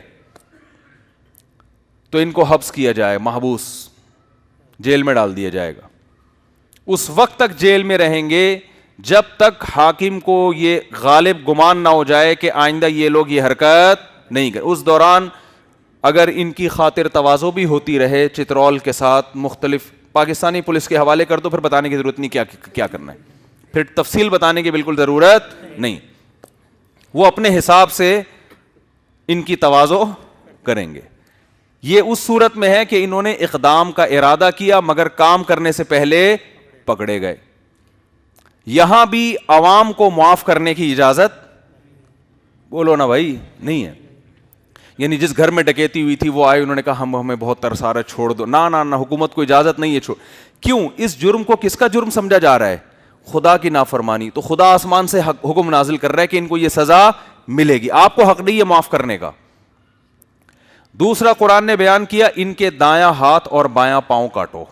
تو ان کو حبس کیا جائے, محبوس, جیل میں ڈال دیا جائے گا. اس وقت تک جیل میں رہیں گے جب تک حاکم کو یہ غالب گمان نہ ہو جائے کہ آئندہ یہ لوگ یہ حرکت نہیں کریں. اس دوران اگر ان کی خاطر تواضع بھی ہوتی رہے چترول کے ساتھ, مختلف پاکستانی پولیس کے حوالے کر دو, پھر بتانے کی ضرورت نہیں کیا کرنا ہے, پھر تفصیل بتانے کی بالکل ضرورت نہیں. وہ اپنے حساب سے ان کی تواضع کریں گے. یہ اس صورت میں ہے کہ انہوں نے اقدام کا ارادہ کیا مگر کام کرنے سے پہلے پکڑے گئے. یہاں بھی عوام کو معاف کرنے کی اجازت, بولو نا بھائی, نہیں ہے. یعنی جس گھر میں ڈکیتی ہوئی تھی وہ آئے, انہوں نے کہا ہمیں بہت ترس آ رہا ہے, چھوڑ دو. نہ, حکومت کو اجازت نہیں ہے چھوڑ. کیوں؟ اس جرم کو کس کا جرم سمجھا جا رہا ہے؟ خدا کی نافرمانی. تو خدا آسمان سے حکم نازل کر رہا ہے کہ ان کو یہ سزا ملے گی, آپ کو حق نہیں ہے معاف کرنے کا. دوسرا قرآن نے بیان کیا ان کے دایاں ہاتھ اور بایاں پاؤں کاٹو.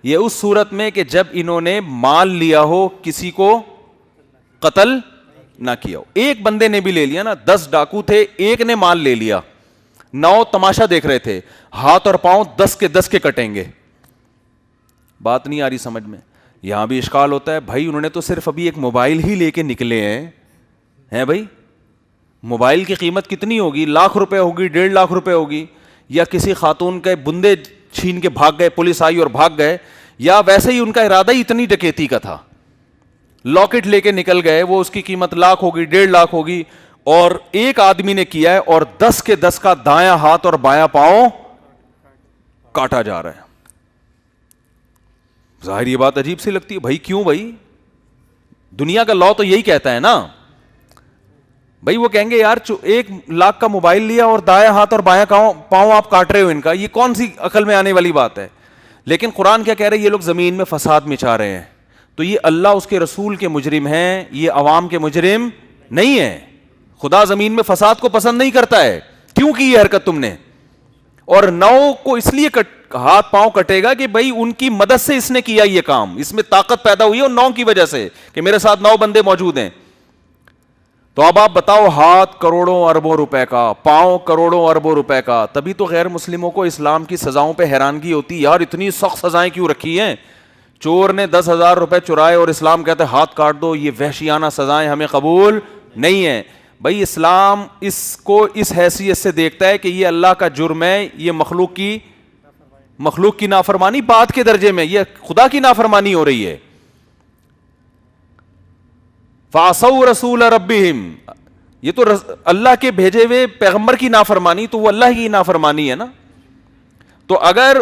یہ اس صورت میں کہ جب انہوں نے مال لیا ہو, کسی کو قتل نہ کیا ہو. ایک بندے نے بھی لے لیا نا, 10 ڈاکو تھے, ایک نے مال لے لیا, 9 تماشا دیکھ رہے تھے, ہاتھ اور پاؤں 10 کے کٹیں گے. بات نہیں آ رہی سمجھ میں؟ یہاں بھی اشکال ہوتا ہے, بھائی انہوں نے تو صرف ابھی ایک موبائل ہی لے کے نکلے ہیں بھائی, موبائل کی قیمت کتنی ہوگی؟ لاکھ روپے ہوگی, 1.5 لاکھ روپے ہوگی. یا کسی خاتون کے بندے چھین کے بھاگ گئے, پولیس آئی اور بھاگ گئے, یا ویسے ہی ان کا ارادہ ہی اتنی ڈکیتی کا تھا, لاکٹ لے کے نکل گئے, وہ اس کی قیمت لاکھ ہوگی, 1.5 لاکھ ہوگی, اور ایک آدمی نے کیا ہے اور 10 کا دایاں ہاتھ اور بایاں پاؤں کاٹا جا رہا ہے. ظاہر یہ بات عجیب سی لگتی ہے بھائی, کیوں بھائی؟ دنیا کا لا تو یہی کہتا ہے نا بھائی. وہ کہیں گے یار 1 لاکھ کا موبائل لیا اور دایاں ہاتھ اور بایاں پاؤں آپ کاٹ رہے ہو ان کا, یہ کون سی عقل میں آنے والی بات ہے؟ لیکن قرآن کیا کہہ رہے ہیں؟ یہ لوگ زمین میں فساد مچا رہے ہیں. تو یہ اللہ اس کے رسول کے مجرم ہیں, یہ عوام کے مجرم نہیں ہیں. خدا زمین میں فساد کو پسند نہیں کرتا ہے. کیوں کی یہ حرکت تم نے؟ اور 9 کو اس لیے ہاتھ پاؤں کٹے گا کہ بھائی ان کی مدد سے اس نے کیا یہ کام, اس میں طاقت پیدا ہوئی ہے, اور 9 کی وجہ سے کہ میرے ساتھ 9 بندے موجود ہیں. تو اب آپ بتاؤ, ہاتھ کروڑوں اربوں روپے کا, پاؤں کروڑوں اربوں روپے کا. تبھی تو غیر مسلموں کو اسلام کی سزاؤں پہ حیرانگی ہوتی, یار اتنی سخت سزائیں کیوں رکھی ہیں؟ چور نے 10,000 روپے چرائے اور اسلام کہتے ہیں ہاتھ کاٹ دو, یہ وحشیانہ سزائیں ہمیں قبول نہیں ہیں. بھائی اسلام اس کو اس حیثیت سے دیکھتا ہے کہ یہ اللہ کا جرم ہے, یہ مخلوق کی نافرمانی بات کے درجے میں, یہ خدا کی نافرمانی ہو رہی ہے. فَعَصَوْا رَسُولَ رَبِّهِمْ, یہ تو اللہ کے بھیجے ہوئے پیغمبر کی نافرمانی, تو وہ اللہ کی نافرمانی ہے نا. تو اگر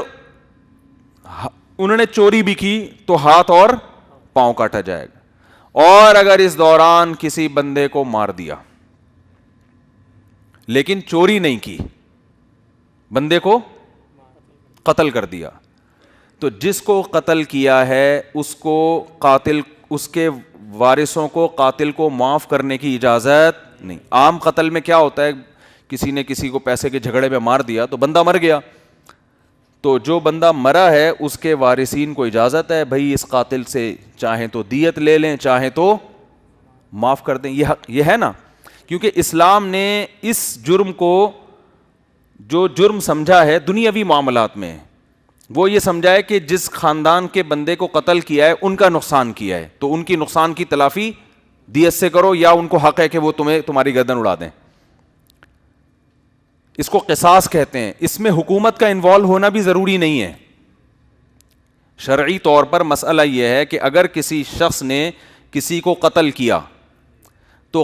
انہوں نے چوری بھی کی تو ہاتھ اور پاؤں کاٹا جائے گا. اور اگر اس دوران کسی بندے کو مار دیا لیکن چوری نہیں کی, بندے کو قتل کر دیا, تو جس کو قتل کیا ہے اس کو قاتل, اس کے وارثوں کو قاتل کو معاف کرنے کی اجازت نہیں. عام قتل میں کیا ہوتا ہے, کسی نے کسی کو پیسے کے جھگڑے میں مار دیا تو بندہ مر گیا, تو جو بندہ مرا ہے اس کے وارثین کو اجازت ہے بھائی اس قاتل سے چاہیں تو دیت لے لیں, چاہیں تو معاف کر دیں. یہ ہے نا, کیونکہ اسلام نے اس جرم کو جو جرم سمجھا ہے دنیاوی معاملات میں, وہ یہ سمجھا ہے کہ جس خاندان کے بندے کو قتل کیا ہے ان کا نقصان کیا ہے, تو ان کی نقصان کی تلافی دیت سے کرو, یا ان کو حق ہے کہ وہ تمہاری گردن اڑا دیں. اس کو قصاص کہتے ہیں. اس میں حکومت کا انوالو ہونا بھی ضروری نہیں ہے. شرعی طور پر مسئلہ یہ ہے کہ اگر کسی شخص نے کسی کو قتل کیا تو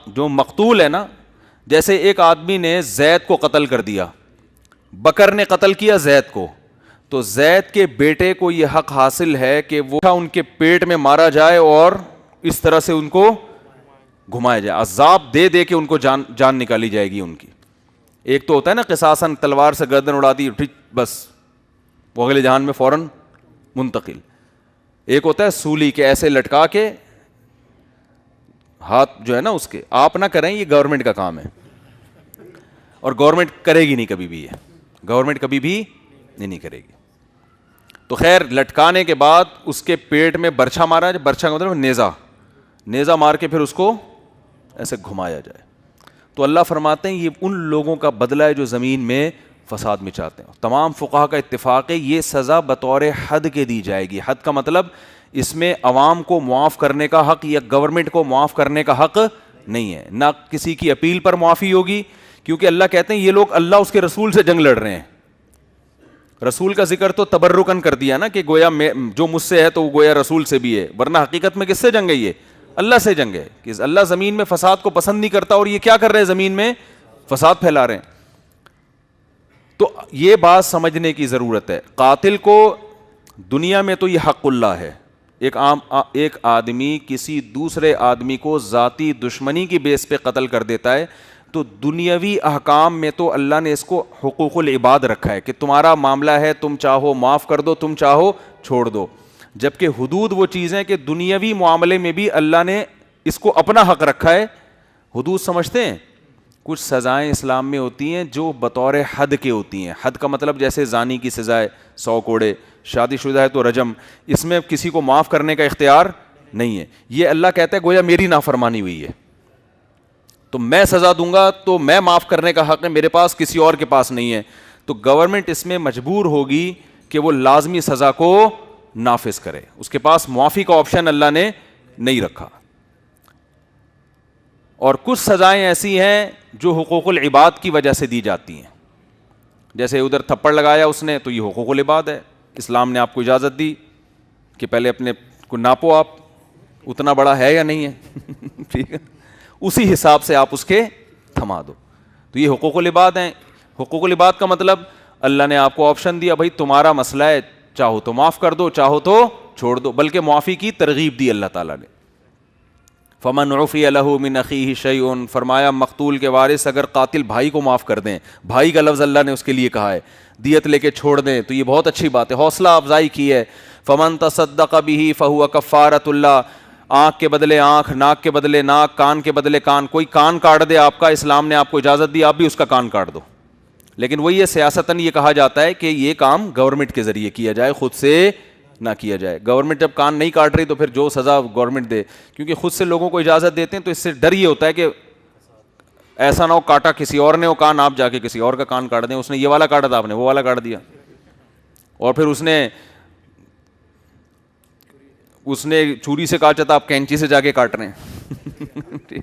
جو مقتول ہے نا, جیسے ایک آدمی نے زید کو قتل کر دیا, بکر نے قتل کیا زید کو, تو زید کے بیٹے کو یہ حق حاصل ہے کہ وہ ان کے پیٹ میں مارا جائے اور اس طرح سے ان کو گھمایا جائے, عذاب دے دے کے ان کو جان نکالی جائے گی ان کی. ایک تو ہوتا ہے نا قصاصاً تلوار سے گردن اڑا دی, بس وہ اگلے جہان میں فوراً منتقل. ایک ہوتا ہے سولی کے ایسے لٹکا کے ہاتھ جو ہے نا اس کے, آپ نہ کریں, یہ گورنمنٹ کا کام ہے اور گورنمنٹ کرے گی نہیں کبھی بھی, یہ گورنمنٹ کبھی بھی نہیں کرے گی. تو خیر لٹکانے کے بعد اس کے پیٹ میں برچھا مارا جائے, برچھا کا مطلب نیزہ مار کے پھر اس کو ایسے گھمایا جائے. تو اللہ فرماتے ہیں یہ ان لوگوں کا بدلہ ہے جو زمین میں فساد مچاتے ہیں. تمام فقہا کا اتفاق ہے یہ سزا بطور حد کے دی جائے گی. حد کا مطلب اس میں عوام کو معاف کرنے کا حق یا گورنمنٹ کو معاف کرنے کا حق نہیں ہے, نہ کسی کی اپیل پر معافی ہوگی, کیونکہ اللہ کہتے ہیں یہ لوگ اللہ اس کے رسول سے جنگ لڑ رہے ہیں. رسول کا ذکر تو تبرکن کر دیا نا کہ گویا جو مجھ سے ہے تو گویا رسول سے بھی ہے, ورنہ حقیقت میں کس سے جنگ ہے, یہ اللہ سے جنگ ہے کہ اللہ زمین میں فساد کو پسند نہیں کرتا, اور یہ کیا کر رہے ہیں, زمین میں فساد پھیلا رہے ہیں. تو یہ بات سمجھنے کی ضرورت ہے. قاتل کو دنیا میں تو یہ حق اللہ ہے, ایک آدمی کسی دوسرے آدمی کو ذاتی دشمنی کی بیس پہ قتل کر دیتا ہے تو دنیاوی احکام میں تو اللہ نے اس کو حقوق العباد رکھا ہے کہ تمہارا معاملہ ہے, تم چاہو معاف کر دو, تم چاہو چھوڑ دو. جبکہ حدود وہ چیزیں کہ دنیاوی معاملے میں بھی اللہ نے اس کو اپنا حق رکھا ہے. حدود سمجھتے ہیں, کچھ سزائیں اسلام میں ہوتی ہیں جو بطور حد کے ہوتی ہیں. حد کا مطلب جیسے زانی کی سزا ہے 100 کوڑے, شادی شدہ ہے تو رجم, اس میں کسی کو معاف کرنے کا اختیار نہیں ہے. یہ اللہ کہتا ہے گویا میری نافرمانی ہوئی ہے تو میں سزا دوں گا, تو میں معاف کرنے کا حق ہے, میرے پاس کسی اور کے پاس نہیں ہے. تو گورنمنٹ اس میں مجبور ہوگی کہ وہ لازمی سزا کو نافذ کرے, اس کے پاس معافی کا آپشن اللہ نے نہیں رکھا. اور کچھ سزائیں ایسی ہیں جو حقوق العباد کی وجہ سے دی جاتی ہیں, جیسے ادھر تھپڑ لگایا اس نے تو یہ حقوق العباد ہے, اسلام نے آپ کو اجازت دی کہ پہلے اپنے کو ناپو, آپ اتنا بڑا ہے یا نہیں ہے, ٹھیک ہے, اسی حساب سے آپ اس کے تھما دو. تو یہ حقوق العباد ہیں. حقوق العباد کا مطلب اللہ نے آپ کو آپشن دیا, بھائی تمہارا مسئلہ ہے, چاہو تو معاف کر دو, چاہو تو چھوڑ دو, بلکہ معافی کی ترغیب دی اللہ تعالیٰ نے. فمن عفی لہ من اخیہ شیء, فرمایا مقتول کے وارث اگر قاتل بھائی کو معاف کر دیں, بھائی کا لفظ اللہ نے اس کے لیے کہا ہے, دیت لے کے چھوڑ دیں تو یہ بہت اچھی بات ہے, حوصلہ افزائی کی ہے. فمن تصدق بہ فہو کفارۃ اللہ, آنکھ کے بدلے آنکھ, ناک کے بدلے ناک, کان کے بدلے کان. کوئی کان کاٹ دے آپ کا, اسلام نے آپ کو اجازت دی آپ بھی اس کا کان کاٹ دو, لیکن وہی یہ سیاستاً یہ کہا جاتا ہے کہ یہ کام گورنمنٹ کے ذریعے کیا جائے, خود سے نہ کیا جائے. گورنمنٹ جب کان نہیں کاٹ رہی تو پھر جو سزا گورنمنٹ دے, کیونکہ خود سے لوگوں کو اجازت دیتے ہیں تو اس سے ڈر یہ ہوتا ہے کہ ایسا نہ ہو کاٹا کسی اور نے وہ کان, آپ جا کے کسی اور کا کان کاٹ دیں, اس نے یہ والا کاٹا تھا آپ نے وہ والا کاٹ دیا, اور پھر اس نے چوری سے کاٹا تھا آپ کینچی سے جا کے کاٹ رہے ہیں.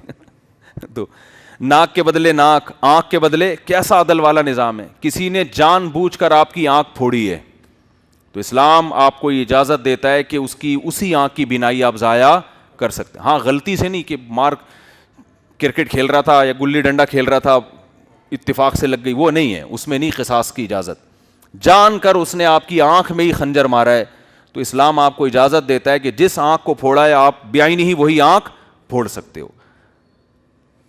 تو ناک کے بدلے ناک, آنکھ کے بدلے, کیسا عدل والا نظام ہے. کسی نے جان بوجھ کر آپ کی آنکھ پھوڑی ہے تو اسلام آپ کو یہ اجازت دیتا ہے کہ اسی آنکھ کی بینائی آپ ضائع کر سکتے ہیں. ہاں غلطی سے نہیں کہ کرکٹ کھیل رہا تھا یا گلی ڈنڈا کھیل رہا تھا اتفاق سے لگ گئی, وہ نہیں ہے, اس میں نہیں قصاص کی اجازت. جان کر اس نے آپ کی آنکھ میں ہی خنجر مارا ہے تو اسلام آپ کو اجازت دیتا ہے کہ جس آنکھ کو پھوڑا ہے آپ بعینی ہی وہی آنکھ پھوڑ سکتے ہو.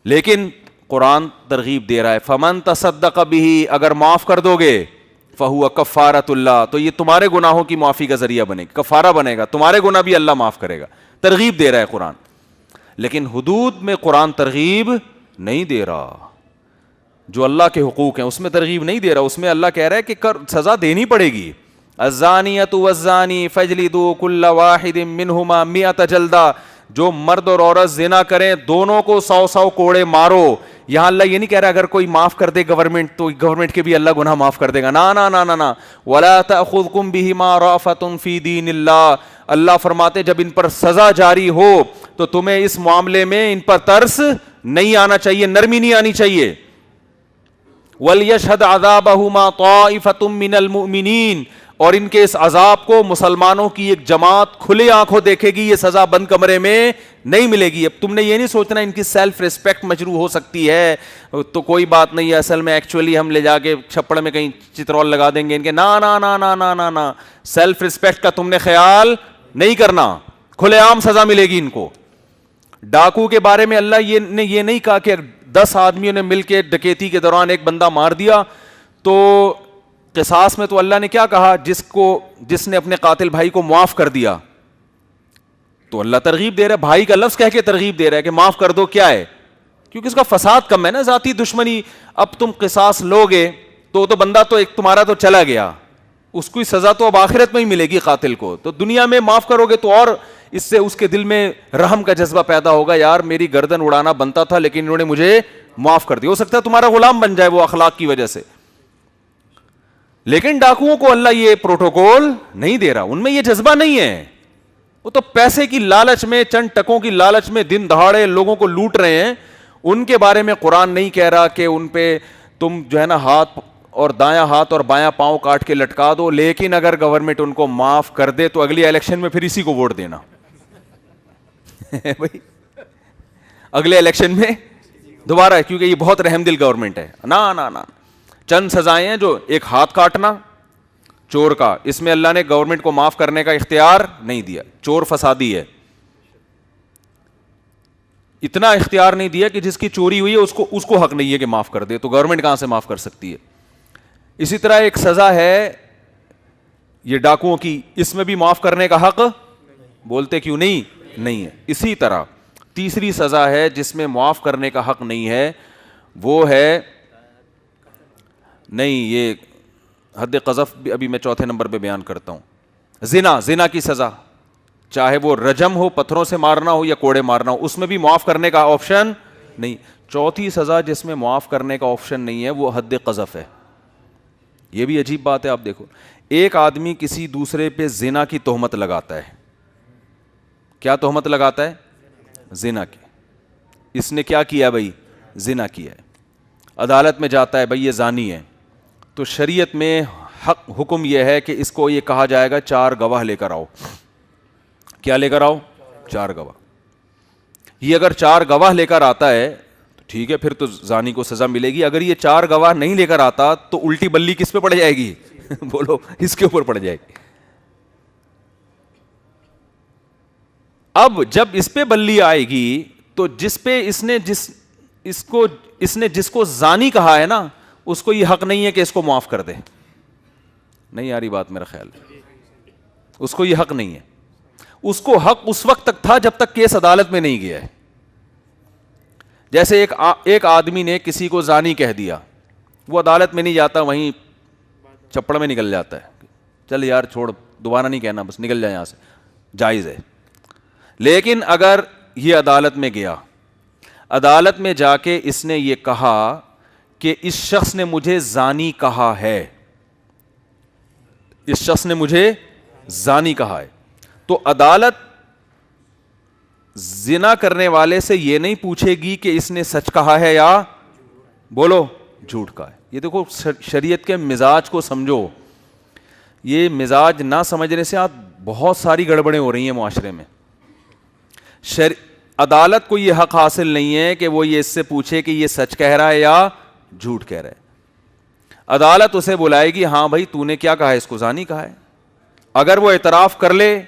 لیکن قرآن ترغیب دے رہا ہے فمن تصدق بہ, اگر معاف کر دو گے فہو کفارۃ اللہ, تو یہ تمہارے گناہوں کی معافی کا ذریعہ بنے گا, کفارہ بنے گا, تمہارے گناہ بھی اللہ معاف کرے گا. ترغیب دے رہا ہے قرآن, لیکن حدود میں قرآن ترغیب نہیں دے رہا. جو اللہ کے حقوق ہیں اس میں ترغیب نہیں دے رہا, اس میں اللہ کہہ رہا ہے کہ سزا دینی پڑے گی. الزانیۃ والزانی فاجلدوا کل واحد منہما 100 جلدہ, جو مرد اور عورت زنا کریں دونوں کو 100 کوڑے مارو. یہاں اللہ یہ نہیں کہہ رہا اگر کوئی معاف کر دے گورنمنٹ تو گورنمنٹ کے بھی اللہ گناہ معاف کر دے گا, نا نا نا نا. ولا تأخذکم بہما رأفۃ فی دین اللہ, اللہ فرماتے جب ان پر سزا جاری ہو تو تمہیں اس معاملے میں ان پر ترس نہیں آنا چاہیے, نرمی نہیں آنی چاہیے. وَلْيَشْهَدْ عَذَابَهُمَا طَائِفَةٌ مِّنَ الْمُؤْمِنِينَ, اور ان کے اس عذاب کو مسلمانوں کی ایک جماعت کھلے آنکھوں دیکھے گی. یہ سزا بند کمرے میں نہیں ملے گی. اب تم نے یہ نہیں سوچنا ان کی سیلف ریسپیکٹ مجروح ہو سکتی ہے تو کوئی بات نہیں ہے, اصل میں ایکچولی ہم لے جا کے چھپڑ میں کہیں چترول لگا دیں گے ان کے. نا نا نا نا نا نا نا, سیلف ریسپیکٹ کا تم نے خیال نہیں کرنا, کھلے عام سزا ملے گی ان کو. ڈاکو کے بارے میں اللہ نے یہ نہیں کہا کہ 10 آدمیوں نے مل کے ڈکیتی کے دوران ایک بندہ مار دیا تو قصاص میں تو اللہ نے کیا کہا, جس نے اپنے قاتل بھائی کو معاف کر دیا تو اللہ ترغیب دے رہا ہے, بھائی کا لفظ کہہ کے ترغیب دے رہا ہے کہ معاف کر دو. کیا ہے؟ کیونکہ اس کا فساد کم ہے نا, ذاتی دشمنی. اب تم قصاص لوگے تو بندہ تو ایک تمہارا تو چلا گیا, اس کو سزا تو اب آخرت میں ہی ملے گی قاتل کو. تو دنیا میں معاف کرو گے تو اور اس سے اس کے دل میں رحم کا جذبہ پیدا ہوگا, یار میری گردن اڑانا بنتا تھا لیکن انہوں نے مجھے معاف کر دیا. ہو سکتا ہے تمہارا غلام بن جائے وہ اخلاق کی وجہ سے. لیکن ڈاکوؤں کو اللہ یہ پروٹوکول نہیں دے رہا, ان میں یہ جذبہ نہیں ہے. وہ تو پیسے کی لالچ میں, چند ٹکوں کی لالچ میں دن دہاڑے لوگوں کو لوٹ رہے ہیں. ان کے بارے میں قرآن نہیں کہہ رہا کہ ان پہ تم جو ہے نا ہاتھ اور دایاں ہاتھ اور بایاں پاؤں کاٹ کے لٹکا دو, لیکن اگر گورنمنٹ ان کو معاف کر دے تو اگلی الیکشن میں پھر اسی کو ووٹ دینا. بھائی اگلے الیکشن میں دوبارہ, کیونکہ یہ بہت رحم دل گورنمنٹ ہے. نا نا نا, چند سزائیں ہیں, جو ایک ہاتھ کاٹنا چور کا, اس میں اللہ نے گورنمنٹ کو معاف کرنے کا اختیار نہیں دیا. چور فسادی ہے, اتنا اختیار نہیں دیا کہ جس کی چوری ہوئی ہے اس کو حق نہیں ہے کہ معاف کر دے, تو گورنمنٹ کہاں سے معاف کر سکتی ہے. اسی طرح ایک سزا ہے یہ ڈاکوؤں کی, اس میں بھی معاف کرنے کا حق بولتے کیوں نہیں ہے. اسی طرح تیسری سزا ہے جس میں معاف کرنے کا حق نہیں ہے, وہ ہے نہیں, یہ حد قذف بھی ابھی میں چوتھے نمبر پہ بیان کرتا ہوں. زنا کی سزا, چاہے وہ رجم ہو, پتھروں سے مارنا ہو یا کوڑے مارنا ہو, اس میں بھی معاف کرنے کا آپشن نہیں. چوتھی سزا جس میں معاف کرنے کا آپشن نہیں ہے وہ حد قذف ہے. یہ بھی عجیب بات ہے. آپ دیکھو, ایک آدمی کسی دوسرے پہ زنا کی تہمت لگاتا ہے. کیا تہمت لگاتا ہے؟ زنا کی. اس نے کیا کیا بھائی؟ زنا کیا ہے. عدالت میں جاتا ہے, بھائی یہ زانی ہے, تو شریعت میں حکم یہ ہے کہ اس کو یہ کہا جائے گا 4 گواہ لے کر آؤ. کیا لے کر آؤ؟ 4 گواہ. یہ اگر 4 گواہ لے کر آتا ہے تو ٹھیک ہے, پھر تو زانی کو سزا ملے گی. اگر یہ 4 گواہ نہیں لے کر آتا تو الٹی بلی کس پہ پڑ جائے گی؟ بولو, اس کے اوپر پڑ جائے گی. اب جب اس پہ بلی آئے گی تو جس پہ جس کو زانی کہا ہے نا, اس کو یہ حق نہیں ہے کہ اس کو معاف کر دے. نہیں آ رہی بات میرا خیال ہے, اس کو یہ حق نہیں ہے. اس کو حق اس وقت تک تھا جب تک کیس عدالت میں نہیں گیا ہے. جیسے ایک آدمی نے کسی کو زانی کہہ دیا, وہ عدالت میں نہیں جاتا, وہیں چپڑ میں نکل جاتا ہے, چل یار چھوڑ, دوبارہ نہیں کہنا, بس نکل جائے یہاں سے, جائز ہے. لیکن اگر یہ عدالت میں گیا, عدالت میں جا کے اس نے یہ کہا کہ اس شخص نے مجھے زانی کہا ہے, اس شخص نے مجھے زانی کہا ہے, تو عدالت زنا کرنے والے سے یہ نہیں پوچھے گی کہ اس نے سچ کہا ہے یا بولو جھوٹ کہا ہے. یہ دیکھو شریعت کے مزاج کو سمجھو. یہ مزاج نہ سمجھنے سے آپ بہت ساری گڑبڑیں ہو رہی ہیں معاشرے میں. عدالت کو یہ حق حاصل نہیں ہے کہ وہ یہ اس سے پوچھے کہ یہ سچ کہہ رہا ہے یا جھوٹ کہہ رہا ہے. عدالت اسے بلائے گی, ہاں بھائی تو نے کیا کہا ہے, اس کو زانی کہا ہے. اگر وہ اعتراف کر لے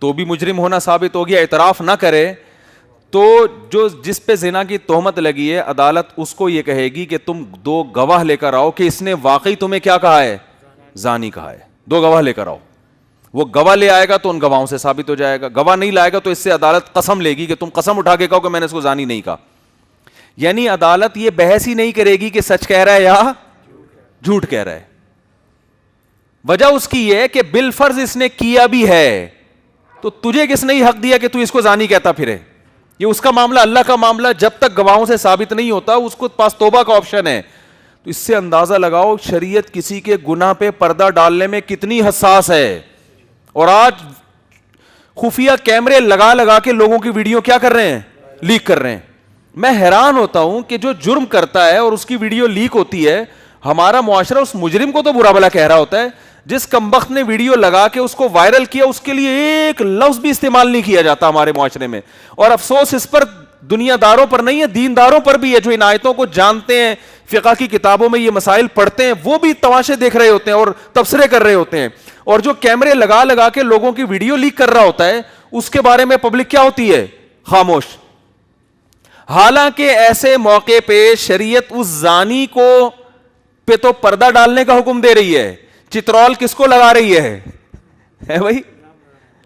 تو بھی مجرم ہونا ثابت ہو گیا, اعتراف نہ کرے تو جس پہ زنا کی تہمت لگی ہے, عدالت اس کو یہ کہے گی کہ تم 2 گواہ لے کر آؤ کہ اس نے واقعی تمہیں کیا کہا ہے, زانی کہا ہے. 2 گواہ لے کر آؤ. وہ گواہ لے آئے گا تو ان گواہوں سے ثابت ہو جائے گا. گواہ نہیں لائے گا تو اس سے عدالت قسم لے گی کہ تم قسم اٹھا کے کہو کہ میں نے اس کو زانی نہیں کہا. یعنی عدالت یہ بحث ہی نہیں کرے گی کہ سچ کہہ رہا ہے یا جھوٹ کہہ رہا ہے. وجہ اس کی یہ ہے کہ بالفرض اس نے کیا بھی ہے, تو تجھے کس نے حق دیا کہ تو اس کو زانی کہتا پھرے؟ یہ اس کا معاملہ, اللہ کا معاملہ. جب تک گواہوں سے ثابت نہیں ہوتا اس کو پاس توبہ کا آپشن ہے. تو اس سے اندازہ لگاؤ شریعت کسی کے گناہ پہ پردہ ڈالنے میں کتنی حساس ہے. اور آج خفیہ کیمرے لگا کے لوگوں کی ویڈیو کیا کر رہے ہیں, لیک کر رہے ہیں. میں حیران ہوتا ہوں کہ جو جرم کرتا ہے اور اس کی ویڈیو لیک ہوتی ہے, ہمارا معاشرہ اس مجرم کو تو برا بھلا کہہ رہا ہوتا ہے, جس کمبخت نے ویڈیو لگا کے اس کو وائرل کیا اس کے لیے ایک لفظ بھی استعمال نہیں کیا جاتا ہمارے معاشرے میں. اور افسوس اس پر دنیا داروں پر نہیں ہے, دینداروں پر بھی ہے, جو ان آیتوں کو جانتے ہیں, فقہ کی کتابوں میں یہ مسائل پڑھتے ہیں, وہ بھی تماشے دیکھ رہے ہوتے ہیں اور تبصرے کر رہے ہوتے ہیں. اور جو کیمرے لگا لگا کے لوگوں کی ویڈیو لیک کر رہا ہوتا ہے, اس کے بارے میں پبلک کیا ہوتی ہے؟ خاموش. حالانکہ ایسے موقع پہ شریعت اس زانی کو پہ تو پردہ ڈالنے کا حکم دے رہی ہے. چترول کس کو لگا رہی ہے بھائی؟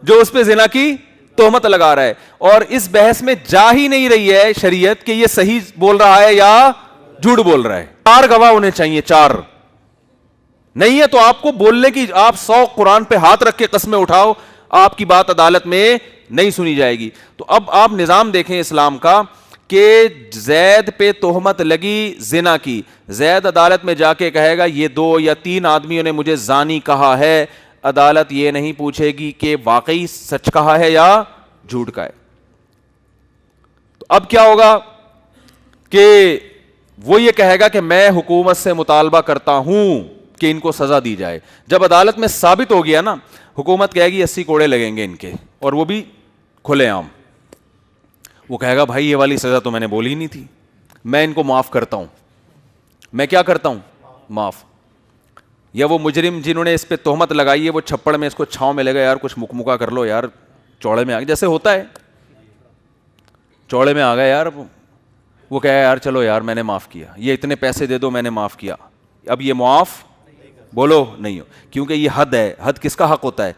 جو اس پہ زنا کی تہمت لگا رہا ہے. اور اس بحث میں جا ہی نہیں رہی ہے شریعت کہ یہ صحیح بول رہا ہے یا جھوٹ بول رہا ہے. 4 گواہ ہونے چاہیے, 4 نہیں ہے تو آپ کو بولنے کی, آپ 100 قرآن پہ ہاتھ رکھ کے قسمیں اٹھاؤ, آپ کی بات عدالت میں نہیں سنی جائے گی. تو اب آپ نظام دیکھیں اسلام کا کہ زید پہ تہمت لگی زنا کی, زید عدالت میں جا کے کہے گا یہ 2 یا 3 آدمیوں نے مجھے زانی کہا ہے, عدالت یہ نہیں پوچھے گی کہ واقعی سچ کہا ہے یا جھوٹ کا ہے. تو اب کیا ہوگا کہ وہ یہ کہے گا کہ میں حکومت سے مطالبہ کرتا ہوں کہ ان کو سزا دی جائے. جب عدالت میں ثابت ہو گیا نا, حکومت کہے گی 80 کوڑے لگیں گے ان کے, اور وہ بھی کھلے عام. وہ کہے گا بھائی یہ والی سزا تو میں نے بولی نہیں تھی, میں ان کو معاف کرتا ہوں. میں کیا کرتا ہوں؟ معاف. یا وہ مجرم جنہوں نے اس پہ تہمت لگائی ہے وہ چھپڑ میں اس کو چھاؤں میں لے گا, یار کچھ مکمکا کر لو یار, چوڑے میں آ گئے, جیسے ہوتا ہے چوڑے میں آ گئے یار, وہ کہے یار چلو یار میں نے معاف کیا, یہ اتنے پیسے دے دو میں نے معاف کیا. اب یہ معاف بولو نہیں ہو, کیونکہ یہ حد ہے. حد کس کا حق ہوتا ہے؟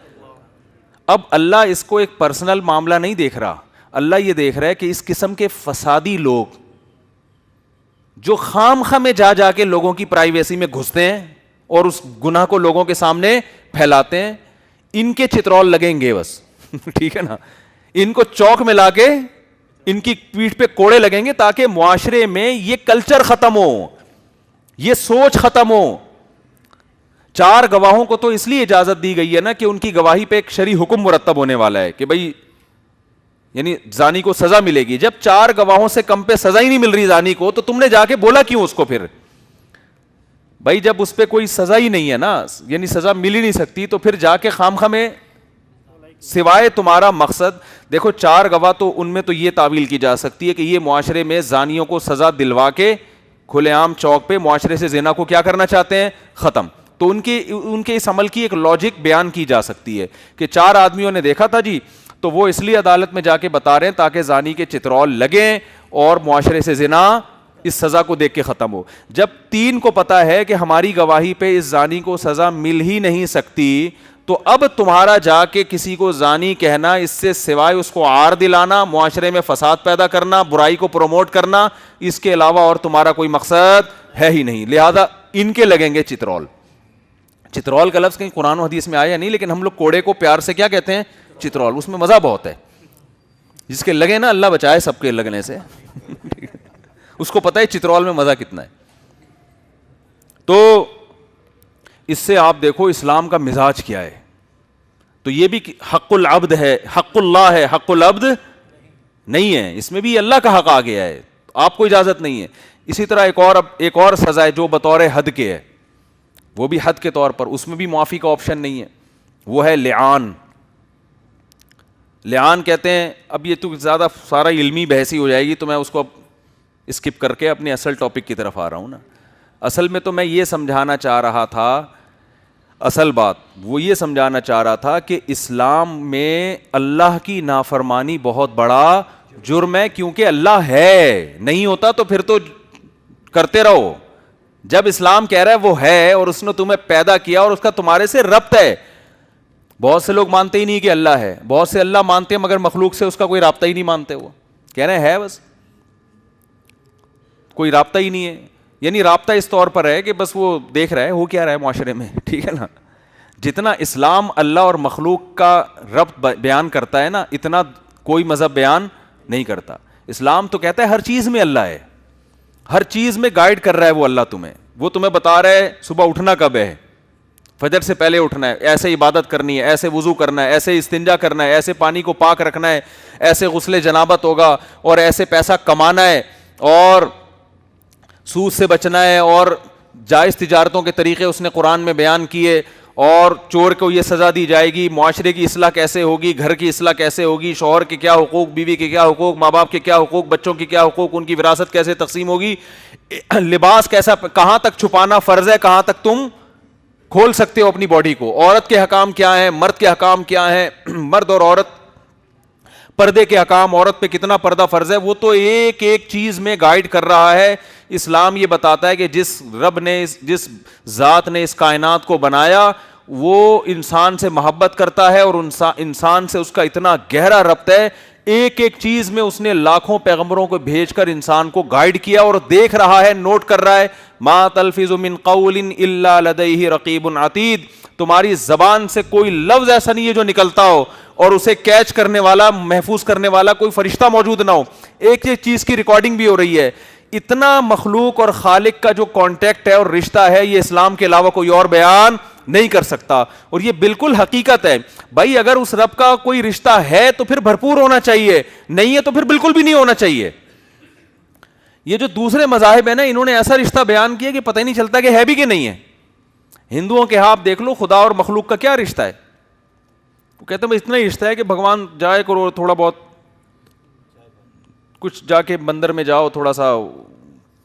اب اللہ اس کو ایک پرسنل معاملہ نہیں دیکھ رہا, اللہ یہ دیکھ رہا ہے کہ اس قسم کے فسادی لوگ جو خام خواہ میں جا جا کے لوگوں کی پرائیویسی میں گھستے ہیں اور اس گناہ کو لوگوں کے سامنے پھیلاتے ہیں, ان کے چترول لگیں گے بس ٹھیک ہے نا, ان کو چوک میں لا کے ان کی پیٹھ پہ کوڑے لگیں گے تاکہ معاشرے میں یہ کلچر ختم ہو, یہ سوچ ختم ہو. 4 گواہوں کو تو اس لیے اجازت دی گئی ہے نا کہ ان کی گواہی پہ ایک شرعی حکم مرتب ہونے والا ہے کہ بھائی یعنی زانی کو سزا ملے گی. جب 4 گواہوں سے کم پہ سزا ہی نہیں مل رہی زانی کو, تو تم نے جا کے بولا کیوں اس کو پھر؟ بھائی جب اس پہ کوئی سزا ہی نہیں ہے نا, یعنی سزا مل ہی نہیں سکتی, تو پھر جا کے خام خواہ میں سوائے تمہارا مقصد. دیکھو 4 گواہ تو ان میں تو یہ تعویل کی جا سکتی ہے کہ یہ معاشرے میں زانیوں کو سزا دلوا کے کھلے عام چوک پہ معاشرے سے زنا کو کیا کرنا چاہتے ہیں؟ ختم. تو ان کے اس عمل کی ایک لاجک بیان کی جا سکتی ہے کہ 4 آدمیوں نے دیکھا تھا جی, تو وہ اس لیے عدالت میں جا کے بتا رہے ہیں تاکہ زانی کے چترول لگیں اور معاشرے سے زنا اس سزا کو دیکھ کے ختم ہو. جب 3 کو پتا ہے کہ ہماری گواہی پہ اس زانی کو سزا مل ہی نہیں سکتی, تو اب تمہارا جا کے کسی کو زانی کہنا, اس سے سوائے اس کو عار دلانا, معاشرے میں فساد پیدا کرنا, برائی کو پروموٹ کرنا, اس کے علاوہ اور تمہارا کوئی مقصد ہے ہی نہیں. لہذا ان کے لگیں گے چترول. چترول کا لفظ کہیں قرآن و حدیث میں آیا نہیں, لیکن ہم لوگ کوڑے کو پیار سے کیا کہتے ہیں؟ چترول. اس میں مزہ بہت ہے, جس کے لگے نا اللہ بچائے سب کے لگنے سے اس کو پتہ ہے چترول میں مزہ کتنا ہے. تو اس سے آپ دیکھو اسلام کا مزاج کیا ہے. تو یہ بھی حق العبد ہے, حق اللہ ہے, حق العبد نہیں ہے. اس میں بھی اللہ کا حق آ گیا ہے, آپ کو اجازت نہیں ہے. اسی طرح ایک اور سزا ہے جو بطور حد کے ہے, وہ بھی حد کے طور پر, اس میں بھی معافی کا آپشن نہیں ہے, وہ ہے لعان. لعان کہتے ہیں, اب یہ تو زیادہ سارا علمی بحثی ہو جائے گی, تو میں اس کو اسکپ کر کے اپنے اصل ٹاپک کی طرف آ رہا ہوں نا. اصل میں تو میں یہ سمجھانا چاہ رہا تھا, اصل بات وہ یہ سمجھانا چاہ رہا تھا کہ اسلام میں اللہ کی نافرمانی بہت بڑا جرم ہے, کیونکہ اللہ ہے, نہیں ہوتا تو پھر تو کرتے رہو. جب اسلام کہہ رہا ہے وہ ہے اور اس نے تمہیں پیدا کیا اور اس کا تمہارے سے ربط ہے. بہت سے لوگ مانتے ہی نہیں کہ اللہ ہے, بہت سے اللہ مانتے ہیں مگر مخلوق سے اس کا کوئی رابطہ ہی نہیں مانتے. وہ کہہ رہے ہیں ہے بس کوئی رابطہ ہی نہیں ہے. یعنی رابطہ اس طور پر ہے کہ بس وہ دیکھ رہا ہے ہو کیا رہا ہے معاشرے میں, ٹھیک ہے نا. جتنا اسلام اللہ اور مخلوق کا ربط بیان کرتا ہے نا, اتنا کوئی مذہب بیان نہیں کرتا. اسلام تو کہتا ہے ہر چیز میں اللہ ہے, ہر چیز میں گائیڈ کر رہا ہے وہ اللہ تمہیں. وہ تمہیں بتا رہا ہے صبح اٹھنا کب ہے, فجر سے پہلے اٹھنا ہے, ایسے عبادت کرنی ہے, ایسے وضو کرنا ہے, ایسے استنجا کرنا ہے, ایسے پانی کو پاک رکھنا ہے, ایسے غسل جنابت ہوگا اور ایسے پیسہ کمانا ہے. اور سود سے بچنا ہے, اور جائز تجارتوں کے طریقے اس نے قرآن میں بیان کیے, اور چور کو یہ سزا دی جائے گی, معاشرے کی اصلاح کیسے ہوگی, گھر کی اصلاح کیسے ہوگی, شوہر کے کیا حقوق, بیوی کے کیا حقوق, ماں باپ کے کیا حقوق, بچوں کی کیا حقوق, ان کی وراثت کیسے تقسیم ہوگی, لباس کیسا, کہاں تک چھپانا فرض ہے, کہاں تک تم کھول سکتے ہو اپنی باڈی کو, عورت کے حکام کیا ہیں, مرد کے حکام کیا ہیں, مرد اور عورت, پردے کے حکام, عورت پہ کتنا پردہ فرض ہے, وہ تو ایک ایک چیز میں گائیڈ کر رہا ہے. اسلام یہ بتاتا ہے کہ جس رب نے, جس ذات نے اس کائنات کو بنایا وہ انسان سے محبت کرتا ہے, اور انسان سے اس کا اتنا گہرا ربط ہے, ایک ایک چیز میں اس نے لاکھوں پیغمبروں کو بھیج کر انسان کو گائیڈ کیا, اور دیکھ رہا ہے, نوٹ کر رہا ہے. ما تلفظ من قول الا لدیہ رقیب عتید, تمہاری زبان سے کوئی لفظ ایسا نہیں ہے جو نکلتا ہو اور اسے کیچ کرنے والا, محفوظ کرنے والا کوئی فرشتہ موجود نہ ہو. ایک ایک چیز کی ریکارڈنگ بھی ہو رہی ہے. اتنا مخلوق اور خالق کا جو کانٹیکٹ ہے اور رشتہ ہے, یہ اسلام کے علاوہ کوئی اور بیان نہیں کر سکتا, اور یہ بالکل حقیقت ہے. بھائی اگر اس رب کا کوئی رشتہ ہے تو پھر بھرپور ہونا چاہیے, نہیں ہے تو پھر بالکل بھی نہیں ہونا چاہیے. یہ جو دوسرے مذاہب ہیں نا, انہوں نے ایسا رشتہ بیان کیا کہ پتہ ہی نہیں چلتا کہ ہے بھی کہ نہیں ہے. ہندوؤں کے ہاں آپ دیکھ لو, خدا اور مخلوق کا کیا رشتہ ہے, وہ کہتے ہیں اتنا ہی رشتہ ہے کہ بھگوان جائے کرو, تھوڑا بہت کچھ جا کے مندر میں جاؤ تھوڑا سا,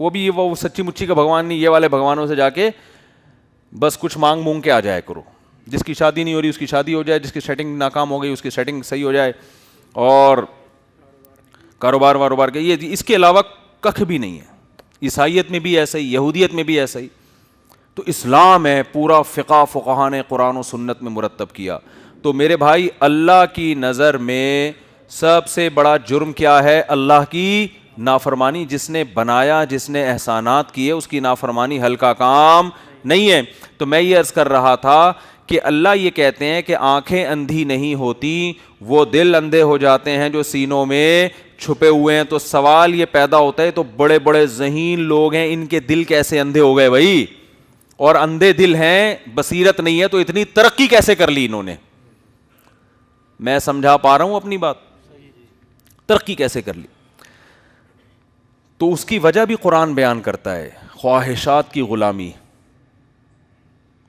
وہ بھی وہ سچی مچی کا بھگوان نہیں, یہ والے بھگوانوں سے جا کے بس کچھ مانگ کے آ جائے کرو. جس کی شادی نہیں ہو رہی اس کی شادی ہو جائے, جس کی سیٹنگ ناکام ہو گئی اس کی سیٹنگ صحیح ہو جائے, اور کاروبار واروبار کے, یہ اس کے علاوہ کخ بھی نہیں ہے. عیسائیت میں بھی ایسا ہی, یہودیت میں بھی ایسا ہی. تو اسلام ہے پورا فقہ فقہا نے قرآن و سنت میں مرتب کیا. تو میرے بھائی, اللہ کی نظر میں سب سے بڑا جرم کیا ہے؟ اللہ کی نافرمانی. جس نے بنایا, جس نے احسانات کیے, اس کی نافرمانی ہلکا کام نہیں ہے. تو میں یہ عرض کر رہا تھا کہ اللہ یہ کہتے ہیں کہ آنکھیں اندھی نہیں ہوتی, وہ دل اندھے ہو جاتے ہیں جو سینوں میں چھپے ہوئے ہیں. تو سوال یہ پیدا ہوتا ہے, تو بڑے بڑے ذہین لوگ ہیں, ان کے دل کیسے اندھے ہو گئے بھائی؟ اور اندھے دل ہیں, بصیرت نہیں ہے, تو اتنی ترقی کیسے کر لی انہوں نے؟ میں سمجھا پا رہا ہوں اپنی بات؟ ترقی کیسے کر لی؟ تو اس کی وجہ بھی قرآن بیان کرتا ہے, خواہشات کی غلامی.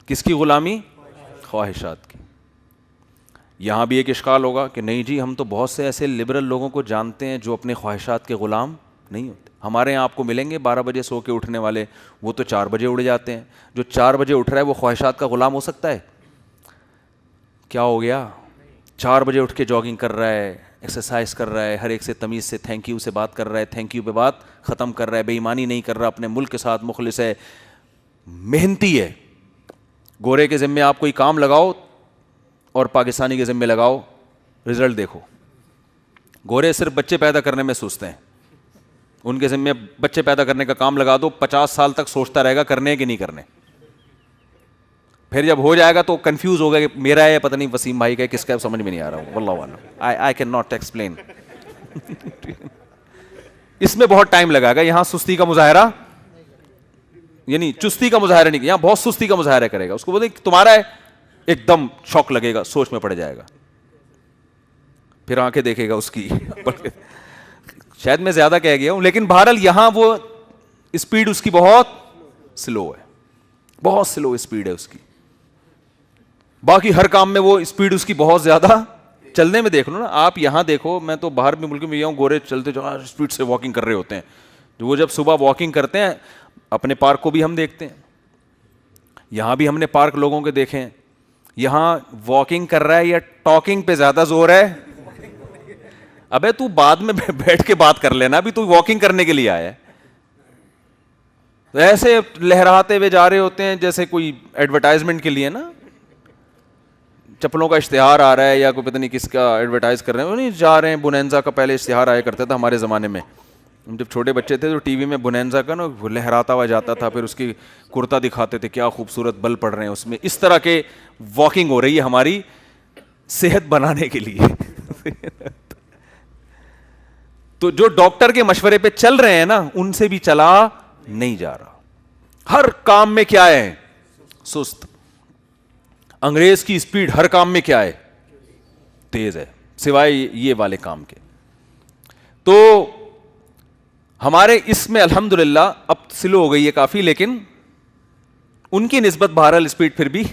کس کی غلامی؟ خواہشات کی. یہاں بھی ایک اشکال ہوگا کہ نہیں جی, ہم تو بہت سے ایسے لبرل لوگوں کو جانتے ہیں جو اپنے خواہشات کے غلام نہیں ہوتے. ہمارے یہاں آپ کو ملیں گے 12 بجے سو کے اٹھنے والے, وہ تو 4 بجے اٹھ جاتے ہیں. جو 4 بجے اٹھ رہا ہے وہ خواہشات کا غلام ہو سکتا ہے؟ کیا ہو گیا؟ 4 بجے اٹھ کے جاگنگ کر رہا ہے, ایکسرسائز کر رہا ہے, ہر ایک سے تمیز سے تھینک یو سے بات کر رہا ہے, تھینک یو پہ بات ختم کر رہا ہے, بے ایمانی نہیں کر رہا, اپنے ملک کے ساتھ مخلص ہے, محنتی ہے. گورے کے ذمے آپ کوئی کام لگاؤ اور پاکستانی کے ذمے لگاؤ, رزلٹ دیکھو. گورے صرف بچے پیدا کرنے میں سوچتے ہیں, ان کے ذمے بچے پیدا کرنے کا کام لگا دو, 50 سال تک سوچتا رہے گا کرنے کہ نہیں کرنے. پھر جب ہو جائے گا تو کنفیوز ہوگا کہ میرا ہے پتہ نہیں وسیم بھائی کا, کس کا, سمجھ میں نہیں آ رہا ہوں. واللہ اعلم, آئی کین ناٹ ایکسپلین. اس میں بہت ٹائم لگا گا. یہاں سستی کا مظاہرہ, یعنی چستی کا مظاہرہ نہیں, یہاں بہت سستی کا مظاہرہ کرے گا. اس کو بولے تمہارا ہے, ایک دم شوق لگے گا, سوچ میں پڑ جائے گا, پھر آنکھیں دیکھے گا اس کی. شاید میں زیادہ کہہ گیا ہوں, لیکن بہرحال یہاں وہ اسپیڈ اس کی بہت سلو ہے, بہت سلو اسپیڈ ہے اس کی. باقی ہر کام میں وہ اسپیڈ اس کی بہت زیادہ. چلنے میں دیکھ لو نا آپ, یہاں دیکھو, میں تو باہر بھی ملک میں گیا ہوں, گورے چلتے جو اسپیڈ سے واکنگ کر رہے ہوتے ہیں. وہ جب صبح واکنگ کرتے ہیں, اپنے پارک کو بھی ہم دیکھتے ہیں, یہاں بھی ہم نے پارک لوگوں کے دیکھے ہیں. یہاں واکنگ کر رہا ہے یا ٹاکنگ پہ زیادہ زور ہے؟ ابے تو بعد میں بیٹھ کے بات کر لینا, ابھی تو واکنگ کرنے کے لیے آیا ہے. ایسے لہراتے ہوئے جا رہے ہوتے ہیں جیسے کوئی ایڈورٹائزمنٹ کے لیے نا, چپلوں کا اشتہار آ رہا ہے یا کوئی پتہ نہیں کس کا ایڈورٹائز کر رہے ہیں. وہ نہیں جا رہے ہیں, بونینزا کا پہلے اشتہار آیا کرتا تھا ہمارے زمانے میں, ہم جب چھوٹے بچے تھے تو ٹی وی میں بونینزا کا نا وہ لہراتا ہوا جاتا تھا, پھر اس کی کرتا دکھاتے تھے, کیا خوبصورت بل پڑ رہے ہیں اس میں. اس طرح کے واکنگ ہو رہی ہے ہماری صحت بنانے کے لیے. تو جو ڈاکٹر کے مشورے پہ چل رہے ہیں نا, ان سے بھی چلا نہیں جا رہا. ہر کام میں کیا ہے؟ سست. انگریز کی اسپیڈ ہر کام میں کیا ہے؟ تیز ہے, سوائے یہ والے کام کے. تو ہمارے اس میں الحمدللہ اب سلو ہو گئی ہے کافی، لیکن ان کی نسبت بہرحال اسپیڈ پھر بھی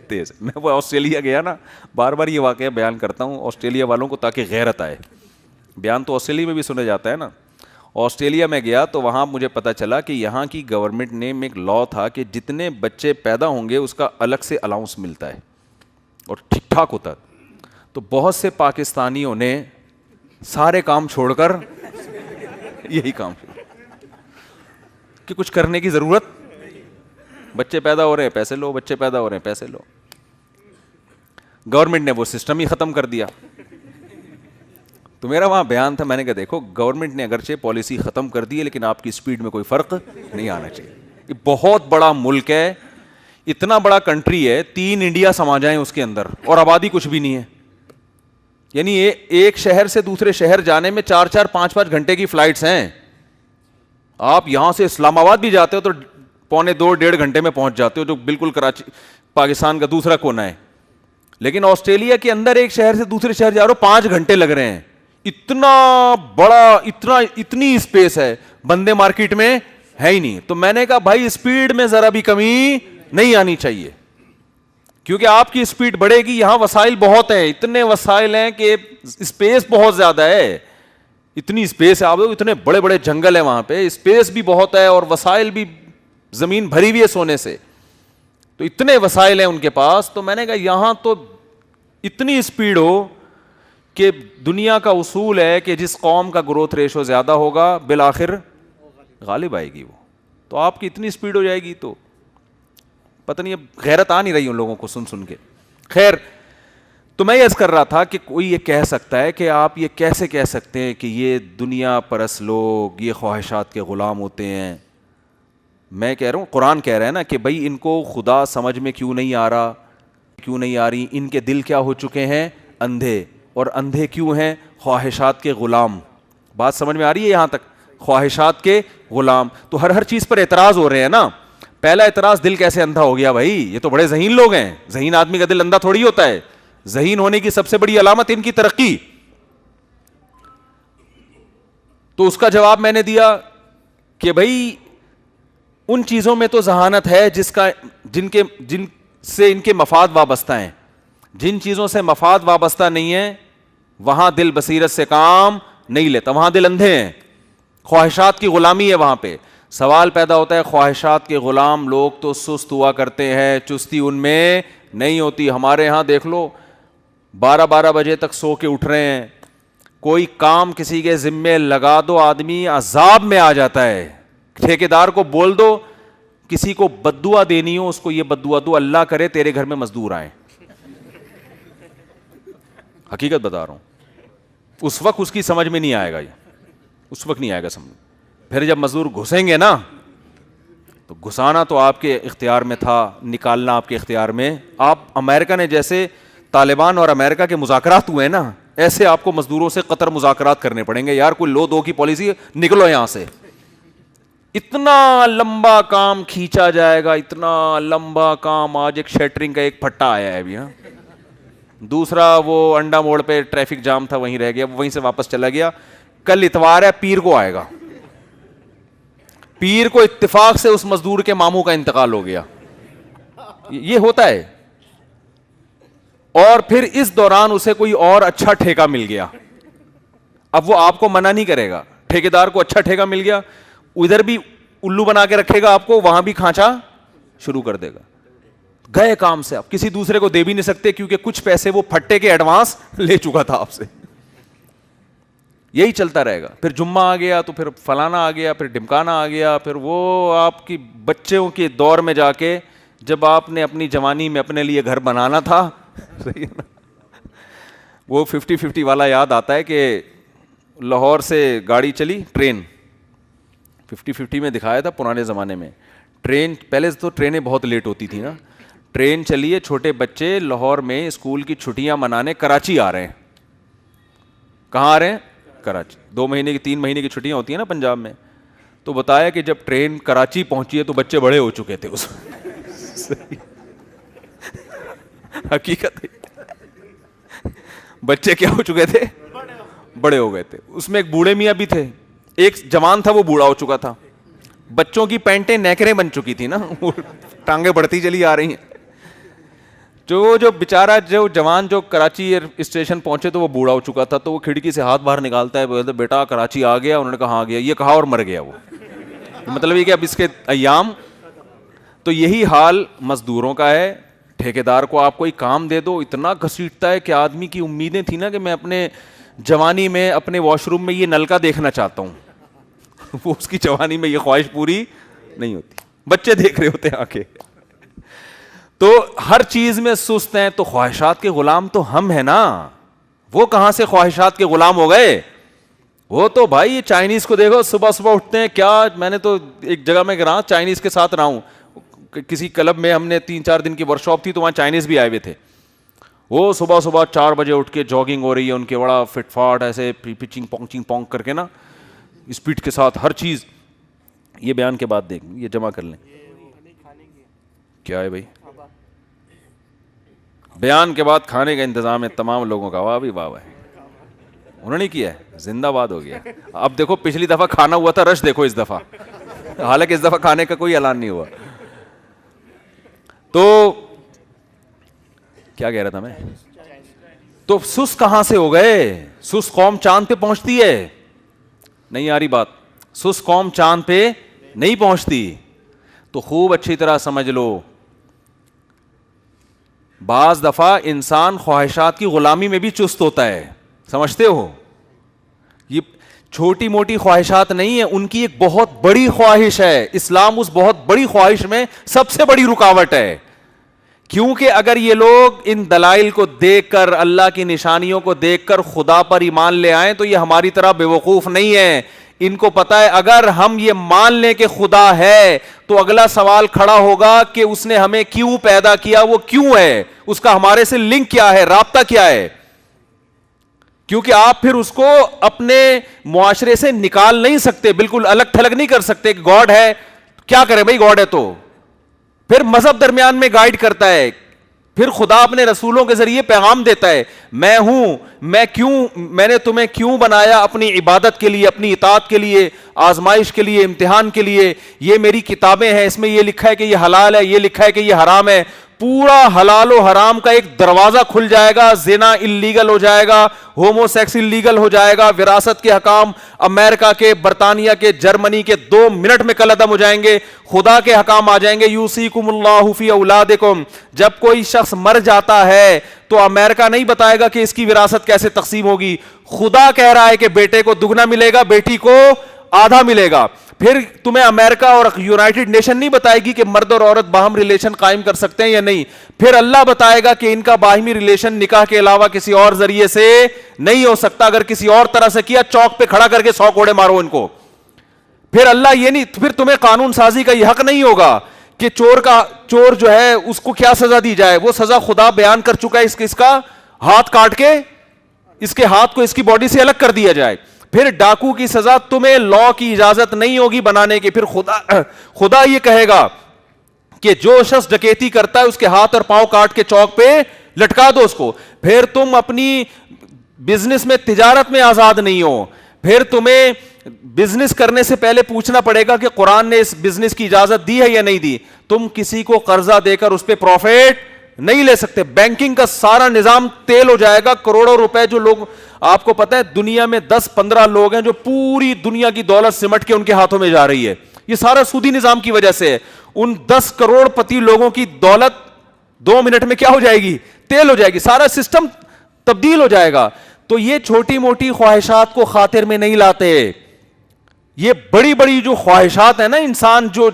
تیز ہے. میں وہ آسٹریلیا گیا نا، بار بار یہ واقعہ بیان کرتا ہوں آسٹریلیا والوں کو تاکہ غیرت آئے. بیان تو آسٹریلیا میں بھی سنا جاتا ہے نا. آسٹریلیا میں گیا تو وہاں مجھے پتہ چلا کہ یہاں کی گورنمنٹ نے ایک لا تھا کہ جتنے بچے پیدا ہوں گے اس کا الگ سے الاؤنس ملتا ہے اور ٹھیک ٹھاک ہوتا ہے. تو بہت سے پاکستانیوں نے سارے کام چھوڑ کر یہی کام کہ کچھ کرنے کی ضرورت، بچے پیدا ہو رہے ہیں پیسے لو، بچے پیدا ہو رہے ہیں پیسے لو. گورنمنٹ نے وہ سسٹم ہی ختم کر دیا. تو میرا وہاں بیان تھا، میں نے کہا دیکھو گورنمنٹ نے اگرچہ پالیسی ختم کر دی ہے لیکن آپ کی اسپیڈ میں کوئی فرق نہیں آنا چاہیے. یہ بہت بڑا ملک ہے، اتنا بڑا کنٹری ہے، 3 انڈیا سما جائیں اس کے اندر اور آبادی کچھ بھی نہیں ہے. یعنی ایک شہر سے دوسرے شہر جانے میں 4-4 5-5 گھنٹے کی فلائٹس ہیں. آپ یہاں سے اسلام آباد بھی جاتے ہو تو 1.5 گھنٹے میں پہنچ جاتے ہو، جو بالکل کراچی پاکستان کا دوسرا کونا ہے. لیکن آسٹریلیا کے اندر ایک شہر سے دوسرے شہر جا رہے ہو 5 گھنٹے لگ رہے ہیں. اتنا بڑا، اتنی اسپیس ہے، بندے مارکیٹ میں ہے ہی نہیں. تو میں نے کہا بھائی اسپیڈ میں ذرا بھی کمی نہیں آنی چاہیے، کیونکہ آپ کی اسپیڈ بڑھے گی. یہاں وسائل بہت ہیں، اتنے وسائل ہیں کہ اسپیس بہت زیادہ ہے. اتنی اسپیس ہے، آپ اتنے بڑے بڑے جنگل ہیں وہاں پہ، اسپیس بھی بہت ہے اور وسائل بھی، زمین بھری ہوئی ہے سونے سے. تو اتنے وسائل ہیں ان کے پاس. تو میں نے کہا یہاں تو اتنی اسپیڈ ہو کہ دنیا کا اصول ہے کہ جس قوم کا گروتھ ریشو زیادہ ہوگا بالآخر غالب آئے گی وہ. تو آپ کی اتنی اسپیڈ ہو جائے گی تو پتہ نہیں، اب غیرت آ نہیں رہی ان لوگوں کو سن کے. خیر، تو میں یہ عرض کر رہا تھا کہ کوئی یہ کہہ سکتا ہے کہ آپ یہ کیسے کہہ سکتے ہیں کہ یہ دنیا پرست لوگ یہ خواہشات کے غلام ہوتے ہیں. میں کہہ رہا ہوں قرآن کہہ رہا ہے نا کہ بھائی ان کو خدا سمجھ میں کیوں نہیں آ رہا، کیوں نہیں آ رہی، ان کے دل کیا ہو چکے ہیں، اندھے. اور اندھے کیوں ہیں؟ خواہشات کے غلام. بات سمجھ میں آ رہی ہے یہاں تک؟ خواہشات کے غلام. تو ہر چیز پر اعتراض ہو رہے ہیں نا. پہلا اعتراض دل کیسے اندھا ہو گیا بھائی، یہ تو بڑے ذہین لوگ ہیں. ذہین آدمی کا دل اندھا تھوڑی ہوتا ہے. ذہین ہونے کی سب سے بڑی علامت ان کی ترقی. تو اس کا جواب میں نے دیا کہ بھائی ان چیزوں میں تو ذہانت ہے جن سے ان کے مفاد وابستہ ہیں. جن چیزوں سے مفاد وابستہ نہیں ہے وہاں دل بصیرت سے کام نہیں لیتا، وہاں دل اندھے ہیں. خواہشات کی غلامی ہے وہاں پہ. سوال پیدا ہوتا ہے خواہشات کے غلام لوگ تو سست ہوا کرتے ہیں، چستی ان میں نہیں ہوتی. ہمارے ہاں دیکھ لو 12 بجے تک سو کے اٹھ رہے ہیں. کوئی کام کسی کے ذمے لگا دو آدمی عذاب میں آ جاتا ہے. ٹھیکیدار کو بول دو کسی کو بددعا دینی ہو اس کو یہ بددعا دو، اللہ کرے تیرے گھر میں مزدور آئیں. حقیقت بتا رہا ہوں. اس وقت اس کی سمجھ میں نہیں آئے گا، یہ اس وقت نہیں آئے گا سمجھ. پھر جب مزدور گھسیں گے نا تو گھسانا تو آپ کے اختیار میں تھا، نکالنا آپ کے اختیار میں. آپ امریکہ نے جیسے طالبان اور امریکہ کے مذاکرات ہوئے ہیں نا، ایسے آپ کو مزدوروں سے قطر مذاکرات کرنے پڑیں گے. یار کوئی لو دو کی پالیسی، نکلو یہاں سے. اتنا لمبا کام کھینچا جائے گا، اتنا لمبا کام. آج ایک شیٹرنگ کا ایک پھٹا آیا ہے ابھی، ہاں دوسرا وہ انڈا موڑ پہ ٹریفک جام تھا وہیں رہ گیا، وہیں سے واپس چلا گیا. کل اتوار ہے، پیر کو آئے گا. پیر کو اتفاق سے اس مزدور کے ماموں کا انتقال ہو گیا. یہ ہوتا ہے. اور پھر اس دوران اسے کوئی اور اچھا ٹھیکہ مل گیا. اب وہ آپ کو منع نہیں کرے گا. ٹھیکیدار کو اچھا ٹھیکہ مل گیا، ادھر بھی الو بنا کے رکھے گا آپ کو، وہاں بھی کھانچا شروع کر دے گا. گئے کام سے. آپ کسی دوسرے کو دے بھی نہیں سکتے کیونکہ کچھ پیسے وہ پھٹے کے ایڈوانس لے چکا تھا آپ سے. یہی چلتا رہے گا. پھر جمعہ آ گیا تو پھر فلانا آ گیا، پھر ڈمکانا آ گیا. پھر وہ آپ کی بچوں کے دور میں جا کے جب آپ نے اپنی جوانی میں اپنے لیے گھر بنانا تھا صحیح ہے نا، وہ 50-50 والا یاد آتا ہے کہ لاہور سے گاڑی چلی ٹرین. 50-50 میں دکھایا تھا پرانے زمانے میں. ٹرین پہلے تو ٹرینیں بہت لیٹ ہوتی تھی نا. ٹرین چلیے، چھوٹے بچے لاہور میں اسکول کی چھٹیاں منانے کراچی آ رہے ہیں. کہاں آ رہے ہیں؟ کراچی. 2 مہینے کی 3 مہینے کی چھٹیاں ہوتی ہیں نا پنجاب میں. تو بتایا کہ جب ٹرین کراچی پہنچی ہے تو بچے بڑے ہو چکے تھے اس حقیقت بچے کیا ہو چکے تھے؟ بڑے ہو گئے تھے. اس میں ایک بوڑھے میاں بھی تھے. ایک جوان تھا وہ بوڑھا ہو چکا تھا, بچوں کی پینٹیں نیکریں بن چکی تھی نا, ٹانگیں بڑھتی چلی آ رہی ہیں. جو بیچارہ جو جوان جو کراچی اسٹیشن پہنچے تو وہ بوڑھا ہو چکا تھا, تو وہ کھڑکی سے ہاتھ باہر نکالتا ہے, بولتا بیٹا کراچی آ گیا؟ انہوں نے کہا آ گیا. یہ کہا اور مر گیا وہ. مطلب یہ کہ اب اس کے ایام. تو یہی حال مزدوروں کا ہے. ٹھیکیدار کو آپ کوئی کام دے دو, اتنا گھسیٹتا ہے کہ آدمی کی امیدیں تھیں نا کہ میں اپنے جوانی میں اپنے واش روم میں یہ نلکا دیکھنا چاہتا ہوں, وہ اس کی جوانی میں یہ خواہش پوری نہیں ہوتی. بچے دیکھ رہے ہوتے ہیں آ کے. تو ہر چیز میں سست ہیں, تو خواہشات کے غلام تو ہم ہیں نا. وہ کہاں سے خواہشات کے غلام ہو گئے؟ وہ تو بھائی یہ چائنیز کو دیکھو, صبح صبح اٹھتے ہیں. کیا میں نے تو ایک جگہ میں رہا, چائنیز کے ساتھ رہا ہوں, کسی کلب میں ہم نے 3-4 دن کی ورک شاپ تھی, تو وہاں چائنیز بھی آئے ہوئے تھے. وہ صبح صبح 4 بجے اٹھ کے جاگنگ ہو رہی ہے ان کے, بڑا فٹ فاٹ ایسے پچنگ پونک کر کے نا, اسپیڈ کے ساتھ ہر چیز. یہ بیان کے بعد دیکھ, یہ جمع کر لیں. کیا ہے بھائی؟ بیان کے بعد کھانے کا انتظام ہے تمام لوگوں کا. واہ بھی واہ ہے, انہوں نے کیا ہے, زندہ باد ہو گیا. اب دیکھو پچھلی دفعہ کھانا ہوا تھا, رش دیکھو اس دفعہ. حالانکہ اس دفعہ کھانے کا کوئی اعلان نہیں ہوا. تو کیا کہہ رہا تھا میں؟ تو سس کہاں سے ہو گئے؟ سس قوم چاند پہ پہنچتی ہے؟ نہیں آ رہی بات. سس قوم چاند پہ نہیں پہنچتی. تو خوب اچھی طرح سمجھ لو, بعض دفعہ انسان خواہشات کی غلامی میں بھی چست ہوتا ہے. سمجھتے ہو؟ یہ چھوٹی موٹی خواہشات نہیں ہے, ان کی ایک بہت بڑی خواہش ہے. اسلام اس بہت بڑی خواہش میں سب سے بڑی رکاوٹ ہے. کیونکہ اگر یہ لوگ ان دلائل کو دیکھ کر, اللہ کی نشانیوں کو دیکھ کر خدا پر ایمان لے آئیں, تو یہ ہماری طرح بے وقوف نہیں ہے. ان کو پتا ہے اگر ہم یہ مان لیں کہ خدا ہے, تو اگلا سوال کھڑا ہوگا کہ اس نے ہمیں کیوں پیدا کیا, وہ کیوں ہے, اس کا ہمارے سے لنک کیا ہے, رابطہ کیا ہے. کیونکہ آپ پھر اس کو اپنے معاشرے سے نکال نہیں سکتے, بالکل الگ تھلگ نہیں کر سکتے. کہ گاڈ ہے, کیا کرے بھائی, گاڈ ہے تو پھر مذہب درمیان میں گائیڈ کرتا ہے. پھر خدا اپنے رسولوں کے ذریعے پیغام دیتا ہے, میں ہوں, میں نے تمہیں کیوں بنایا, اپنی عبادت کے لیے, اپنی اطاعت کے لیے, آزمائش کے لیے, امتحان کے لیے. یہ میری کتابیں ہیں, اس میں یہ لکھا ہے کہ یہ حلال ہے, یہ لکھا ہے کہ یہ حرام ہے. پورا حلال و حرام کا ایک دروازہ کھل جائے گا, زنا اللیگل ہو جائے گا, ہومو سیکس اللیگل ہو جائے گا, وراثت کے حکام امریکہ کے, برطانیہ کے, جرمنی کے 2 منٹ میں قلعدم ہو جائیں گے. خدا کے حکام آ جائیں گے, یوصیکم اللہ فی اولادکم. جب کوئی شخص مر جاتا ہے تو امریکہ نہیں بتائے گا کہ اس کی وراثت کیسے تقسیم ہوگی. خدا کہہ رہا ہے کہ بیٹے کو دگنا ملے گا, بیٹی کو آدھا ملے گا. پھر تمہیں امریکہ اور یونائٹڈ نیشن نہیں بتائے گی کہ مرد اور عورت باہم ریلیشن قائم کر سکتے ہیں یا نہیں. پھر اللہ بتائے گا کہ ان کا باہمی ریلیشن نکاح کے علاوہ کسی اور ذریعے سے نہیں ہو سکتا. اگر کسی اور طرح سے کیا, چوک پہ کھڑا کر کے 100 کوڑے مارو ان کو. پھر اللہ یہ نہیں, پھر تمہیں قانون سازی کا یہ حق نہیں ہوگا کہ چور جو ہے اس کو کیا سزا دی جائے. وہ سزا خدا بیان کر چکا ہے, اس کا ہاتھ کاٹ کے اس کے ہاتھ کو اس کی باڈی سے الگ کر دیا جائے. پھر ڈاکو کی سزا تمہیں لا کی اجازت نہیں ہوگی بنانے کی. پھر خدا یہ کہے گا کہ جو شخص ڈکیتی کرتا ہے اس کے ہاتھ اور پاؤں کاٹ کے چوک پہ لٹکا دو اس کو. پھر تم اپنی بزنس میں, تجارت میں آزاد نہیں ہو. پھر تمہیں بزنس کرنے سے پہلے پوچھنا پڑے گا کہ قرآن نے اس بزنس کی اجازت دی ہے یا نہیں دی. تم کسی کو قرضہ دے کر اس پہ پروفٹ نہیں لے سکتے. بینکنگ کا سارا نظام تیل ہو جائے گا. کروڑوں روپے جو لوگ, آپ کو پتا ہے دنیا میں 10-15 لوگ ہیں جو پوری دنیا کی دولت سمٹ کے ان کے ہاتھوں میں جا رہی ہے. یہ سارا سودی نظام کی وجہ سے ہے. ان 10 کروڑ پتی لوگوں کی دولت 2 منٹ میں کیا ہو جائے گی, تیل ہو جائے گی. سارا سسٹم تبدیل ہو جائے گا. تو یہ چھوٹی موٹی خواہشات کو خاطر میں نہیں لاتے. یہ بڑی بڑی جو خواہشات ہیں نا, انسان جو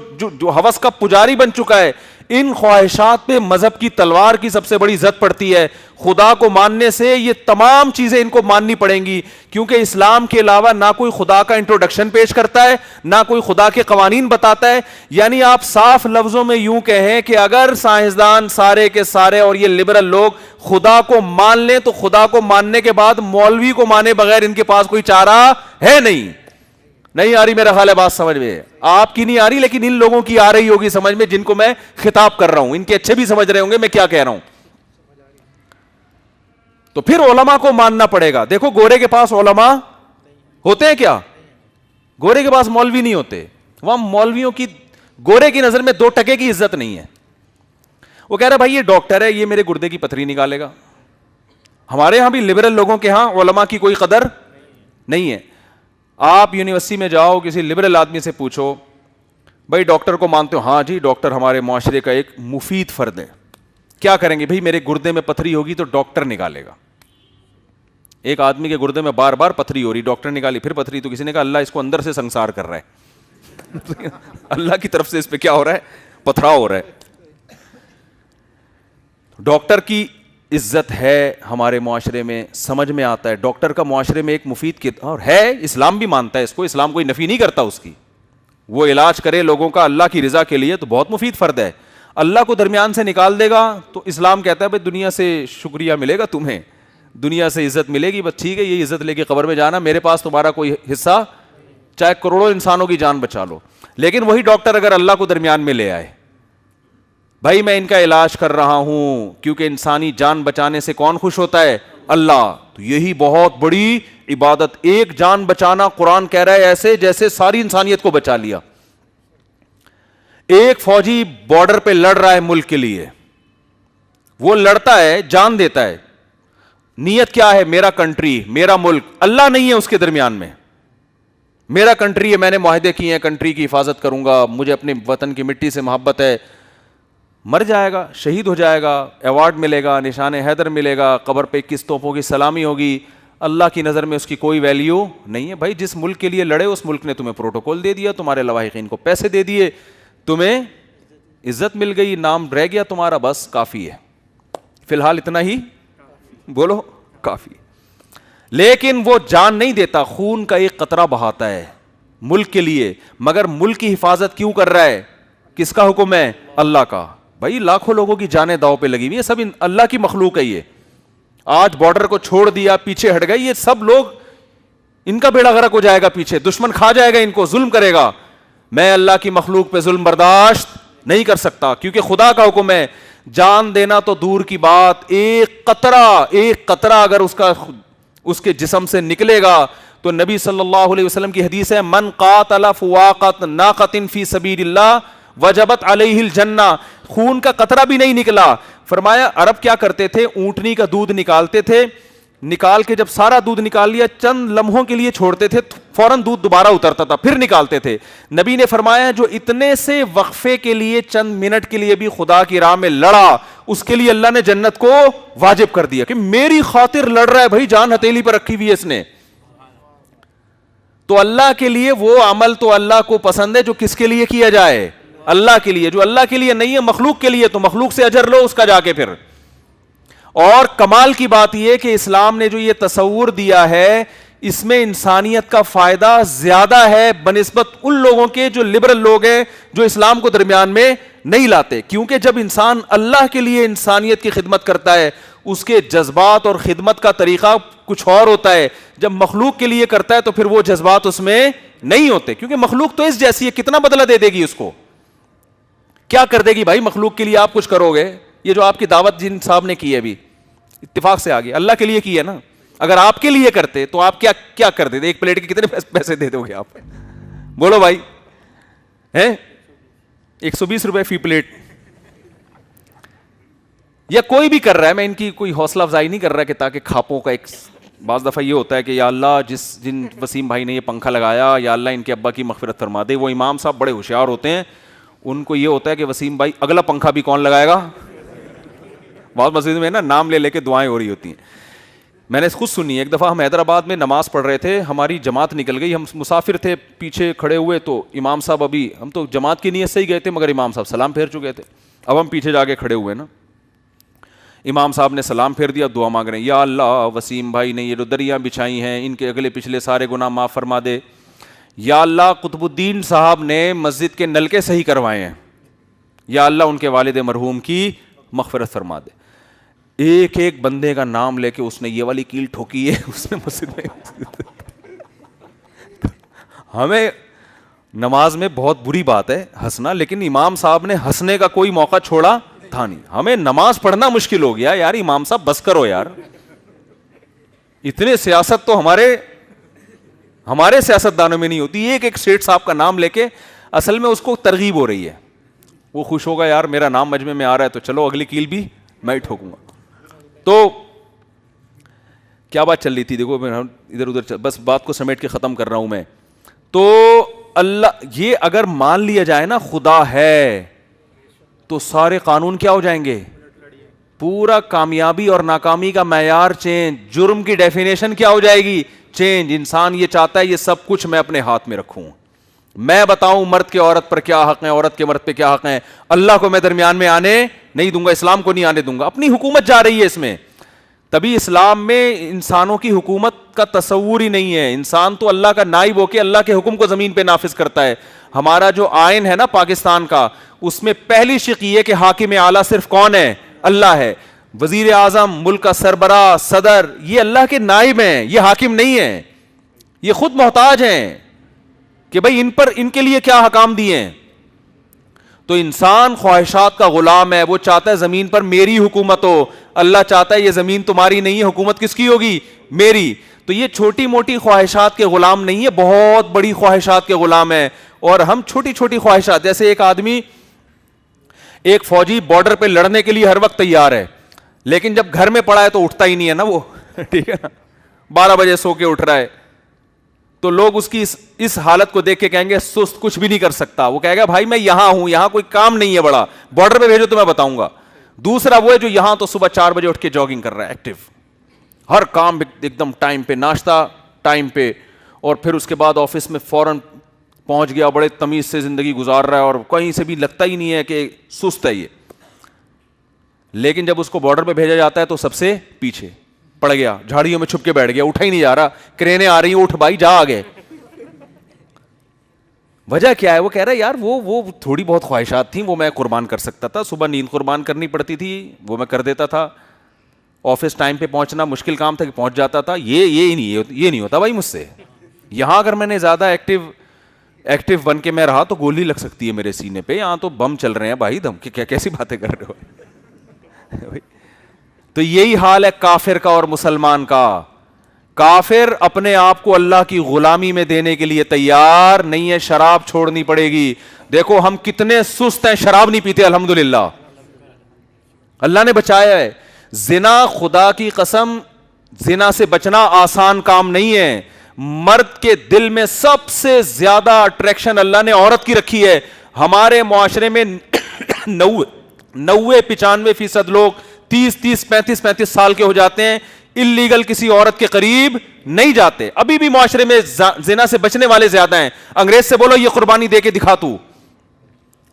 ہوس کا پجاری بن چکا ہے, ان خواہشات پہ مذہب کی تلوار کی سب سے بڑی زد پڑتی ہے. خدا کو ماننے سے یہ تمام چیزیں ان کو ماننی پڑیں گی, کیونکہ اسلام کے علاوہ نہ کوئی خدا کا انٹروڈکشن پیش کرتا ہے, نہ کوئی خدا کے قوانین بتاتا ہے. یعنی آپ صاف لفظوں میں یوں کہیں کہ اگر سائنسدان سارے کے سارے اور یہ لبرل لوگ خدا کو مان لیں, تو خدا کو ماننے کے بعد مولوی کو مانے بغیر ان کے پاس کوئی چارہ ہے نہیں. نہیں آ رہی میرا خیال ہے بات سمجھ میں؟ آپ کی نہیں آ رہی, لیکن ان لوگوں کی آ رہی ہوگی سمجھ میں جن کو میں خطاب کر رہا ہوں. ان کے اچھے بھی سمجھ رہے ہوں گے میں کیا کہہ رہا ہوں. تو پھر علماء کو ماننا پڑے گا. دیکھو گورے کے پاس علماء ہوتے ہیں کیا؟ گورے کے پاس مولوی نہیں ہوتے, وہاں مولویوں کی گورے کی نظر میں 2 ٹکے کی عزت نہیں ہے. وہ کہہ رہا بھائی یہ ڈاکٹر ہے, یہ میرے گردے کی پتھری نکالے گا. ہمارے ہاں بھی لبرل لوگوں کے ہاں علماء کی کوئی قدر نہیں ہے. آپ یونیورسٹی میں جاؤ, کسی لبرل آدمی سے پوچھو بھائی ڈاکٹر کو مانتے ہو؟ ہاں جی, ڈاکٹر ہمارے معاشرے کا ایک مفید فرد ہے. کیا کریں گے؟ بھائی میرے گردے میں پتھری ہوگی تو ڈاکٹر نکالے گا. ایک آدمی کے گردے میں بار بار پتھری ہو رہی, ڈاکٹر نکالی, پھر پتھری, تو کسی نے کہا اللہ اس کو اندر سے سنسار کر رہا ہے. اللہ کی طرف سے اس پہ کیا ہو رہا ہے؟ پتھراؤ ہو رہا ہے. ڈاکٹر کی عزت ہے ہمارے معاشرے میں, سمجھ میں آتا ہے ڈاکٹر کا معاشرے میں ایک مفید اور ہے. اسلام بھی مانتا ہے اس کو, اسلام کوئی نفی نہیں کرتا اس کی. وہ علاج کرے لوگوں کا اللہ کی رضا کے لیے تو بہت مفید فرد ہے. اللہ کو درمیان سے نکال دے گا تو اسلام کہتا ہے بھائی دنیا سے شکریہ ملے گا تمہیں, دنیا سے عزت ملے گی, بس ٹھیک ہے یہ عزت لے کے قبر میں جانا, میرے پاس تمہارا کوئی حصہ, چاہے کروڑوں انسانوں کی جان بچا لو. لیکن وہی ڈاکٹر اگر اللہ کو درمیان میں لے آئے, بھائی میں ان کا علاج کر رہا ہوں کیونکہ انسانی جان بچانے سے کون خوش ہوتا ہے؟ اللہ. تو یہی بہت بڑی عبادت, ایک جان بچانا قرآن کہہ رہا ہے ایسے جیسے ساری انسانیت کو بچا لیا. ایک فوجی بارڈر پہ لڑ رہا ہے ملک کے لیے, وہ لڑتا ہے, جان دیتا ہے, نیت کیا ہے؟ میرا کنٹری, میرا ملک. اللہ نہیں ہے اس کے درمیان میں, میرا کنٹری ہے, میں نے معاہدے کیے ہیں, کنٹری کی حفاظت کروں گا, مجھے اپنے وطن کی مٹی سے محبت ہے. مر جائے گا, شہید ہو جائے گا, ایوارڈ ملے گا, نشان حیدر ملے گا, قبر پہ 21 توپوں کی سلامی ہوگی. اللہ کی نظر میں اس کی کوئی ویلیو نہیں ہے. بھائی جس ملک کے لیے لڑے اس ملک نے تمہیں پروٹوکول دے دیا, تمہارے لواحقین کو پیسے دے دیے, تمہیں عزت مل گئی, نام رہ گیا تمہارا, بس کافی ہے. فی الحال اتنا ہی بولو, کافی. لیکن وہ جان نہیں دیتا, خون کا ایک قطرہ بہاتا ہے ملک کے لیے, مگر ملک کی حفاظت کیوں کر رہا ہے؟ کس کا حکم ہے؟ اللہ کا. بھائی لاکھوں لوگوں کی جانیں داؤ پہ لگی ہوئی ہیں, سب اللہ کی مخلوق ہے. یہ آج بارڈر کو چھوڑ دیا, پیچھے ہٹ گئے, یہ سب لوگ, ان کا بیڑا غرق ہو جائے گا, پیچھے دشمن کھا جائے گا ان کو, ظلم کرے گا. میں اللہ کی مخلوق پہ ظلم برداشت نہیں کر سکتا, کیونکہ خدا کا حکم ہے. جان دینا تو دور کی بات, ایک قطرہ اگر اس کے جسم سے نکلے گا تو نبی صلی اللہ علیہ وسلم کی حدیث ہے, من قاتل فواقت ناقۃ فی سبیل اللہ وجبت علیہ الجنہ. خون کا قطرہ بھی نہیں نکلا. فرمایا عرب کیا کرتے تھے, اونٹنی کا دودھ نکالتے تھے, نکال کے جب سارا دودھ نکال لیا چند لمحوں کے لیے چھوڑتے تھے, فوراً دودھ دوبارہ اترتا تھا, پھر نکالتے تھے. نبی نے فرمایا جو اتنے سے وقفے کے لیے, چند منٹ کے لیے بھی خدا کی راہ میں لڑا, اس کے لیے اللہ نے جنت کو واجب کر دیا کہ میری خاطر لڑ رہا ہے بھائی, جان ہتھیلی پر رکھی ہوئی ہے اس نے. تو اللہ کے لیے وہ عمل تو اللہ کو پسند ہے جو کس کے لیے کیا جائے؟ اللہ کے لیے. جو اللہ کے لیے نہیں ہے, مخلوق کے لیے, تو مخلوق سے اجر لو اس کا جا کے پھر. اور کمال کی بات یہ کہ اسلام نے جو یہ تصور دیا ہے, اس میں انسانیت کا فائدہ زیادہ ہے بنسبت ان لوگوں کے جو لبرل لوگ ہیں, جو اسلام کو درمیان میں نہیں لاتے. کیونکہ جب انسان اللہ کے لیے انسانیت کی خدمت کرتا ہے, اس کے جذبات اور خدمت کا طریقہ کچھ اور ہوتا ہے. جب مخلوق کے لیے کرتا ہے تو پھر وہ جذبات اس میں نہیں ہوتے, کیونکہ مخلوق تو اس جیسی ہے, کتنا بدلہ دے دے گی اس کو, کیا کر دے گی بھائی مخلوق کے لیے آپ کچھ کرو گے. یہ جو آپ کی دعوت جن صاحب نے کی ہے ابھی اتفاق سے آگے, اللہ کے لیے کی ہے نا. اگر آپ کے لیے کرتے تو آپ کیا کر دیتے؟ ایک پلیٹ کے کتنے پیسے دے دو گے آپ؟ بولو بھائی, ہیں 120 روپے فی پلیٹ. یا کوئی بھی کر رہا ہے, میں ان کی کوئی حوصلہ افزائی نہیں کر رہا کہ تاکہ کھاپوں کا ایک بعض دفعہ یہ ہوتا ہے کہ یا اللہ جن وسیم بھائی نے یہ پنکھا لگایا, یا اللہ ان کے ابا کی مغفرت فرما دے. وہ امام صاحب بڑے ہوشیار ہوتے ہیں, ان کو یہ ہوتا ہے کہ وسیم بھائی اگلا پنکھا بھی کون لگائے گا. بہت مسجد میں نا نام لے کے دعائیں ہو رہی ہوتی ہیں. میں نے خود سنی. ایک دفعہ ہم حیدرآباد میں نماز پڑھ رہے تھے, ہماری جماعت نکل گئی, ہم مسافر تھے, پیچھے کھڑے ہوئے تو امام صاحب, ابھی ہم تو جماعت کی نیت سے ہی گئے تھے مگر امام صاحب سلام پھیر چکے تھے. اب ہم پیچھے جا کے کھڑے ہوئے نا, امام صاحب نے سلام پھیر دیا, دعا مانگ رہے ہیں, یا اللہ وسیم بھائی نے یہ جو دریاں بچھائی ہیں ان کے اگلے پچھلے سارے گناہ معاف فرما دے. یا اللہ قطب الدین صاحب نے مسجد کے نلکے صحیح کروائے ہیں, یا اللہ ان کے والد مرحوم کی مغفرت فرما دے. ایک ایک بندے کا نام لے کے اس نے یہ والی کیل ٹھوکی ہے اس نے مسجد میں. ہمیں نماز میں بہت بری بات ہے ہنسنا, لیکن امام صاحب نے ہنسنے کا کوئی موقع چھوڑا تھا نہیں. ہمیں نماز پڑھنا مشکل ہو گیا یار, امام صاحب بس کرو یار, اتنے سیاست تو ہمارے ہمارے سیاستدانوں میں نہیں ہوتی. ایک ایک سیٹ صاحب کا نام لے کے اصل میں اس کو ترغیب ہو رہی ہے, وہ خوش ہوگا یار میرا نام مجمع میں آ رہا ہے تو چلو اگلی کیل بھی میں ہی ٹھوکوں گا. تو کیا بات چل رہی تھی, دیکھو ادھر ادھر, بس بات کو سمیٹ کے ختم کر رہا ہوں میں. تو اللہ یہ اگر مان لیا جائے نا خدا ہے تو سارے قانون کیا ہو جائیں گے, پورا کامیابی اور ناکامی کا معیار چینج, جرم کی ڈیفینیشن کیا ہو جائے گی, چینج. انسان یہ چاہتا ہے یہ سب کچھ میں اپنے ہاتھ میں رکھوں, میں بتاؤں مرد کے عورت پر کیا حق ہیں, عورت کے مرد پہ کیا حق ہیں. اللہ کو میں درمیان میں آنے نہیں دوں گا, اسلام کو نہیں آنے دوں گا. اپنی حکومت جا رہی ہے اس میں. تبھی اسلام میں انسانوں کی حکومت کا تصور ہی نہیں ہے. انسان تو اللہ کا نائب ہو کے اللہ کے حکم کو زمین پہ نافذ کرتا ہے. ہمارا جو آئین ہے نا پاکستان کا, اس میں پہلی شق یہ کہ حاکم اعلیٰ صرف کون ہے, اللہ ہے. وزیر اعظم, ملک کا سربراہ, صدر, یہ اللہ کے نائب ہیں, یہ حاکم نہیں ہیں. یہ خود محتاج ہیں کہ بھائی ان کے لیے کیا حکام دیے ہیں. تو انسان خواہشات کا غلام ہے, وہ چاہتا ہے زمین پر میری حکومت ہو. اللہ چاہتا ہے یہ زمین تمہاری نہیں ہے, حکومت کس کی ہوگی, میری. تو یہ چھوٹی موٹی خواہشات کے غلام نہیں ہے, بہت بڑی خواہشات کے غلام ہے. اور ہم چھوٹی چھوٹی خواہشات, جیسے ایک آدمی, ایک فوجی بارڈر پہ لڑنے کے لیے ہر وقت تیار ہے, لیکن جب گھر میں پڑا ہے تو اٹھتا ہی نہیں ہے نا وہ, ٹھیک ہے نا, 12 بجے سو کے اٹھ رہا ہے. تو لوگ اس کی اس حالت کو دیکھ کے کہیں گے سست, کچھ بھی نہیں کر سکتا. وہ کہے گا بھائی میں یہاں ہوں, یہاں کوئی کام نہیں ہے بڑا, بارڈر پہ بھیجو تو میں بتاؤں گا. دوسرا وہ ہے جو یہاں تو صبح 4 بجے اٹھ کے جاگنگ کر رہا ہے, ایکٹیو, ہر کام ایک دم ٹائم پہ, ناشتہ ٹائم پہ, اور پھر اس کے بعد آفس میں فوراً پہنچ گیا, بڑے تمیز سے زندگی گزار رہا ہے, اور کہیں سے بھی لگتا ہی نہیں ہے کہ سست ہے یہ. لیکن جب اس کو بارڈر پہ بھیجا جاتا ہے تو سب سے پیچھے پڑ گیا, جھاڑیوں میں چھپ کے بیٹھ گیا, اٹھا ہی نہیں جا رہا, کرینے آ رہی ہیں, اٹھ بھائی جا آگے. وجہ کیا ہے, وہ کہہ رہا ہے یار وہ تھوڑی بہت خواہشات تھیں, وہ میں قربان کر سکتا تھا. صبح نیند قربان کرنی پڑتی تھی, وہ میں کر دیتا تھا. آفس ٹائم پہ پہنچنا مشکل کام تھا کہ پہنچ جاتا تھا. یہ نہیں ہوتا بھائی مجھ سے. یہاں اگر میں نے زیادہ ایکٹیو بن کے میں رہا تو گولی لگ سکتی ہے میرے سینے پہ. یہاں تو بم چل رہے ہیں بھائی, دم کیا کیسی باتیں کر رہے ہو. تو یہی حال ہے کافر کا اور مسلمان کا. کافر اپنے آپ کو اللہ کی غلامی میں دینے کے لیے تیار نہیں ہے, شراب چھوڑنی پڑے گی. دیکھو ہم کتنے سست ہیں, شراب نہیں پیتے الحمدللہ, اللہ نے بچایا ہے. زنا, خدا کی قسم, زنا سے بچنا آسان کام نہیں ہے. مرد کے دل میں سب سے زیادہ اٹریکشن اللہ نے عورت کی رکھی ہے. ہمارے معاشرے میں 90-95% لوگ 30-35 سال کے ہو جاتے ہیں, اللیگل کسی عورت کے قریب نہیں جاتے. ابھی بھی معاشرے میں زنا سے بچنے والے زیادہ ہیں. انگریز سے بولو یہ قربانی دے کے دکھا تو,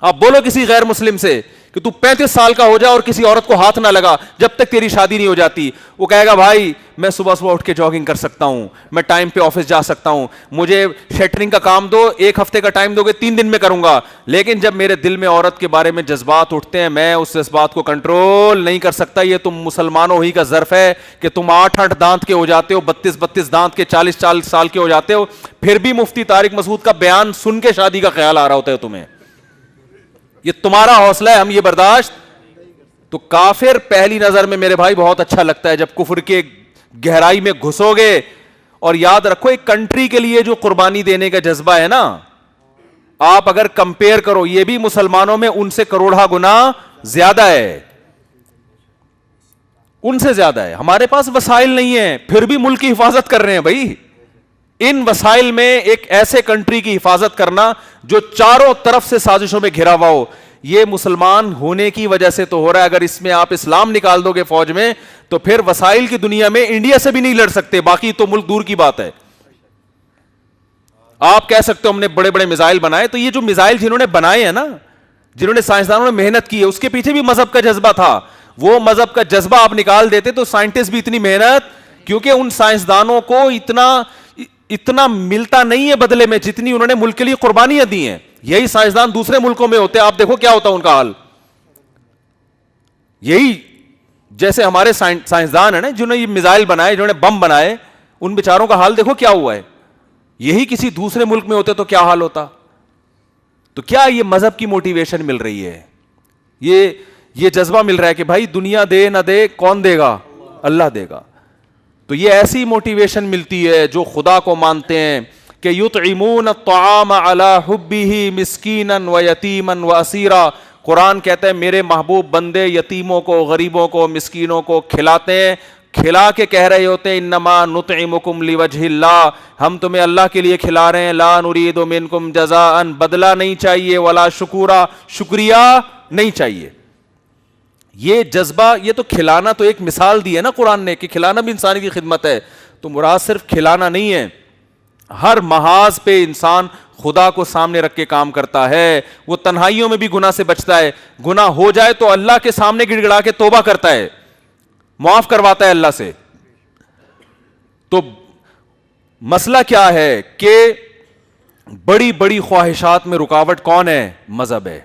آپ بولو کسی غیر مسلم سے کہ تو 35 سال کا ہو جا اور کسی عورت کو ہاتھ نہ لگا جب تک تیری شادی نہیں ہو جاتی. وہ کہے گا بھائی میں صبح اٹھ کے جاگنگ کر سکتا ہوں, میں ٹائم پہ آفس جا سکتا ہوں, مجھے شیٹرنگ کا کام دو, 1 ہفتے کا ٹائم دو گے 3 دن میں کروں گا. لیکن جب میرے دل میں عورت کے بارے میں جذبات اٹھتے ہیں, میں اس جذبات کو کنٹرول نہیں کر سکتا. یہ تم مسلمانوں ہی کا ظرف ہے کہ تم 8 دانت کے ہو جاتے ہو, 32 دانت کے, 40 سال کے ہو جاتے ہو, پھر بھی مفتی طارق مسعود کا بیان سن کے شادی کا خیال آ رہا ہوتا ہے تمہیں. یہ تمہارا حوصلہ ہے, ہم یہ برداشت. تو کافر پہلی نظر میں میرے بھائی بہت اچھا لگتا ہے جب کفر کے گہرائی میں گھسو گے. اور یاد رکھو ایک کنٹری کے لیے جو قربانی دینے کا جذبہ ہے نا, آپ اگر کمپیئر کرو, یہ بھی مسلمانوں میں ان سے کروڑا گنا زیادہ ہے, ان سے زیادہ ہے. ہمارے پاس وسائل نہیں ہیں, پھر بھی ملک کی حفاظت کر رہے ہیں بھائی. ان وسائل میں ایک ایسے کنٹری کی حفاظت کرنا جو چاروں طرف سے سازشوں میں گھرا ہوا ہو, یہ مسلمان ہونے کی وجہ سے تو ہو رہا ہے. اگر اس میں آپ اسلام نکال دو گے فوج میں تو پھر وسائل کی دنیا میں انڈیا سے بھی نہیں لڑ سکتے, باقی تو ملک دور کی بات ہے. آپ کہہ سکتے ہو ہم نے بڑے بڑے میزائل بنائے, تو یہ جو میزائل جنہوں نے بنائے ہیں نا, جنہوں نے سائنسدانوں نے محنت کی ہے, اس کے پیچھے بھی مذہب کا جذبہ تھا. وہ مذہب کا جذبہ آپ نکال دیتے تو سائنٹسٹ بھی اتنی محنت, کیونکہ ان سائنسدانوں کو اتنا ملتا نہیں ہے بدلے میں جتنی انہوں نے ملک کے لیے قربانیاں دی ہیں. یہی سائنسدان دوسرے ملکوں میں ہوتے, آپ دیکھو کیا ہوتا ان کا حال. یہی جیسے ہمارے سائنسدان ہیں نا جنہوں نے یہ میزائل بنائے, جنہوں نے بم بنائے, ان بیچاروں کا حال دیکھو کیا ہوا ہے. یہی کسی دوسرے ملک میں ہوتے تو کیا حال ہوتا. تو کیا یہ مذہب کی موٹیویشن مل رہی ہے, یہ جذبہ مل رہا ہے کہ بھائی دنیا دے نہ دے کون دے گا, اللہ دے گا. تو یہ ایسی موٹیویشن ملتی ہے جو خدا کو مانتے ہیں, کہ یطعمون الطعام علی حبہ مسکینا ویتیما واسیرا. قرآن کہتا ہے میرے محبوب بندے یتیموں کو، غریبوں کو، مسکینوں کو کھلاتے ہیں، کھلا کے کہہ رہے ہوتے ہیں انما نطعمکم لوجہ اللہ، ہم تمہیں اللہ کے لیے کھلا رہے ہیں، لا نرید منکم جزاء، بدلہ نہیں چاہیے، ولا شکورا، شکریہ نہیں چاہیے. یہ جذبہ، یہ تو کھلانا تو ایک مثال دی ہے نا قرآن نے کہ کھلانا بھی انسان کی خدمت ہے. تو مراد صرف کھلانا نہیں ہے، ہر محاذ پہ انسان خدا کو سامنے رکھ کے کام کرتا ہے. وہ تنہائیوں میں بھی گناہ سے بچتا ہے، گناہ ہو جائے تو اللہ کے سامنے گڑ گڑا کے توبہ کرتا ہے، معاف کرواتا ہے اللہ سے. تو مسئلہ کیا ہے کہ بڑی بڑی خواہشات میں رکاوٹ کون ہے؟ مذہب ہے.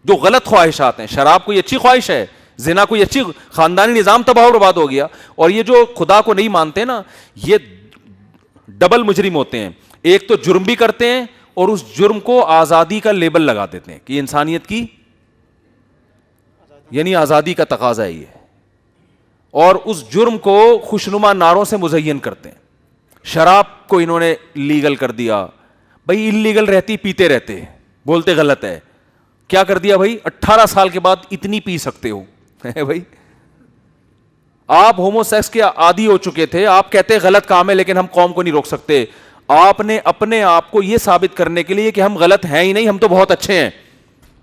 جو غلط خواہشات ہیں، شراب کوئی اچھی خواہش ہے، زنا کوئی اچھی، خاندانی نظام تباہ و برباد ہو گیا. اور یہ جو خدا کو نہیں مانتے نا، یہ ڈبل مجرم ہوتے ہیں. ایک تو جرم بھی کرتے ہیں اور اس جرم کو آزادی کا لیبل لگا دیتے ہیں کہ انسانیت کی، یعنی آزادی کا تقاضا ہے یہ، اور اس جرم کو خوشنما نعروں سے مزین کرتے ہیں. شراب کو انہوں نے لیگل کر دیا، بھائی انلیگل رہتی پیتے رہتے، بولتے غلط ہے. کیا کر دیا بھائی؟ 18 سال کے بعد اتنی پی سکتے ہو. بھائی آپ ہومو سیکس کے عادی ہو چکے تھے، آپ کہتے غلط کام ہے لیکن ہم قوم کو نہیں روک سکتے. آپ نے اپنے آپ کو یہ ثابت کرنے کے لیے کہ ہم غلط ہیں ہی نہیں، ہم تو بہت اچھے ہیں.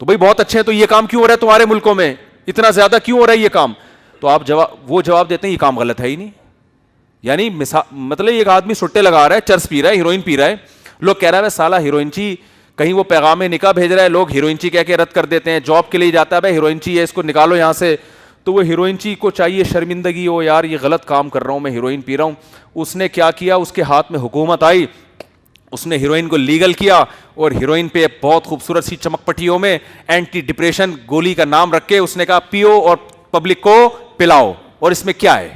تو بھائی بہت اچھے ہیں تو یہ کام کیوں ہو رہا ہے تمہارے ملکوں میں، اتنا زیادہ کیوں ہو رہا ہے یہ کام؟ تو آپ وہ جواب دیتے ہیں یہ کام غلط ہے ہی نہیں. یعنی مطلب ایک آدمی سٹے لگا رہا ہے، چرس پی رہا ہے، ہیروئن پی رہا ہے، لوگ کہہ رہا ہے سالہ ہیروئن چی، کہیں وہ پیغام نکاح بھیج رہا ہے، لوگ ہیروئن چی کہہ کے رد کر دیتے ہیں. جاب کے لیے جاتا ہے، بھائی ہیروئن چی ہے اس کو نکالو یہاں سے، تو وہ ہیروئن چی کو چاہیے شرمندگی ہو، یار یہ غلط کام کر رہا ہوں میں، ہیروئن پی رہا ہوں. اس نے کیا کیا؟ اس کے ہاتھ میں حکومت آئی، اس نے ہیروئن کو لیگل کیا، اور ہیروئن پہ بہت خوبصورت سی چمک پٹیوں میں اینٹی ڈپریشن گولی کا نام رکھ کے اس نے کہا پیو اور پبلک کو پلاؤ. اور اس میں کیا ہے؟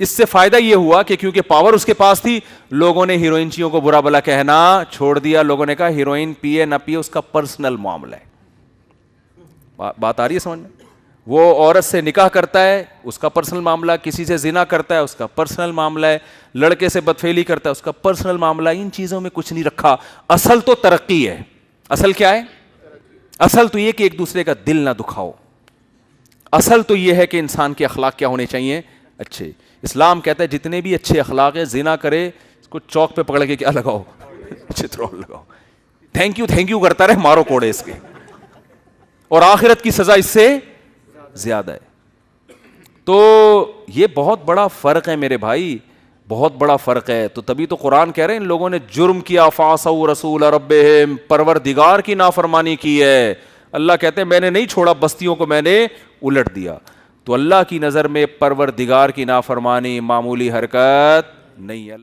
اس سے فائدہ یہ ہوا کہ کیونکہ پاور اس کے پاس تھی، لوگوں نے ہیروئنچیوں کو برا بلا کہنا چھوڑ دیا. لوگوں نے کہا ہیروئن پیے نہ پیے اس کا پرسنل معاملہ ہے. بات آ رہی ہے سمجھ میں؟ وہ عورت سے نکاح کرتا ہے اس کا پرسنل معاملہ، کسی سے زنا کرتا ہے اس کا پرسنل معاملہ ہے، لڑکے سے بدفعلی کرتا ہے اس کا پرسنل معاملہ. ان چیزوں میں کچھ نہیں رکھا. اصل تو ترقی ہے. اصل کیا ہے؟ اصل تو یہ کہ ایک دوسرے کا دل نہ دکھاؤ. اصل تو یہ ہے کہ انسان کے اخلاق کیا ہونے چاہیے؟ اچھے. اسلام کہتا ہے جتنے بھی اچھے اخلاق ہیں، زنا کرے اس کو چوک پہ پکڑ کے کیا لگاؤ؟ چترول لگاؤ، تھینک یو کرتا رہے، مارو کوڑے اس کے، اور آخرت کی سزا اس سے زیادہ ہے. تو یہ بہت بڑا فرق ہے میرے بھائی، بہت بڑا فرق ہے. تو تبھی تو قرآن کہہ رہے ہیں ان لوگوں نے جرم کیا، فعصوا رسول ربہم، پروردگار کی نافرمانی کی ہے. اللہ کہتے ہیں میں نے نہیں چھوڑا، بستیوں کو میں نے الٹ دیا. تو اللہ کی نظر میں پروردگار کی نافرمانی معمولی حرکت نہیں ہے.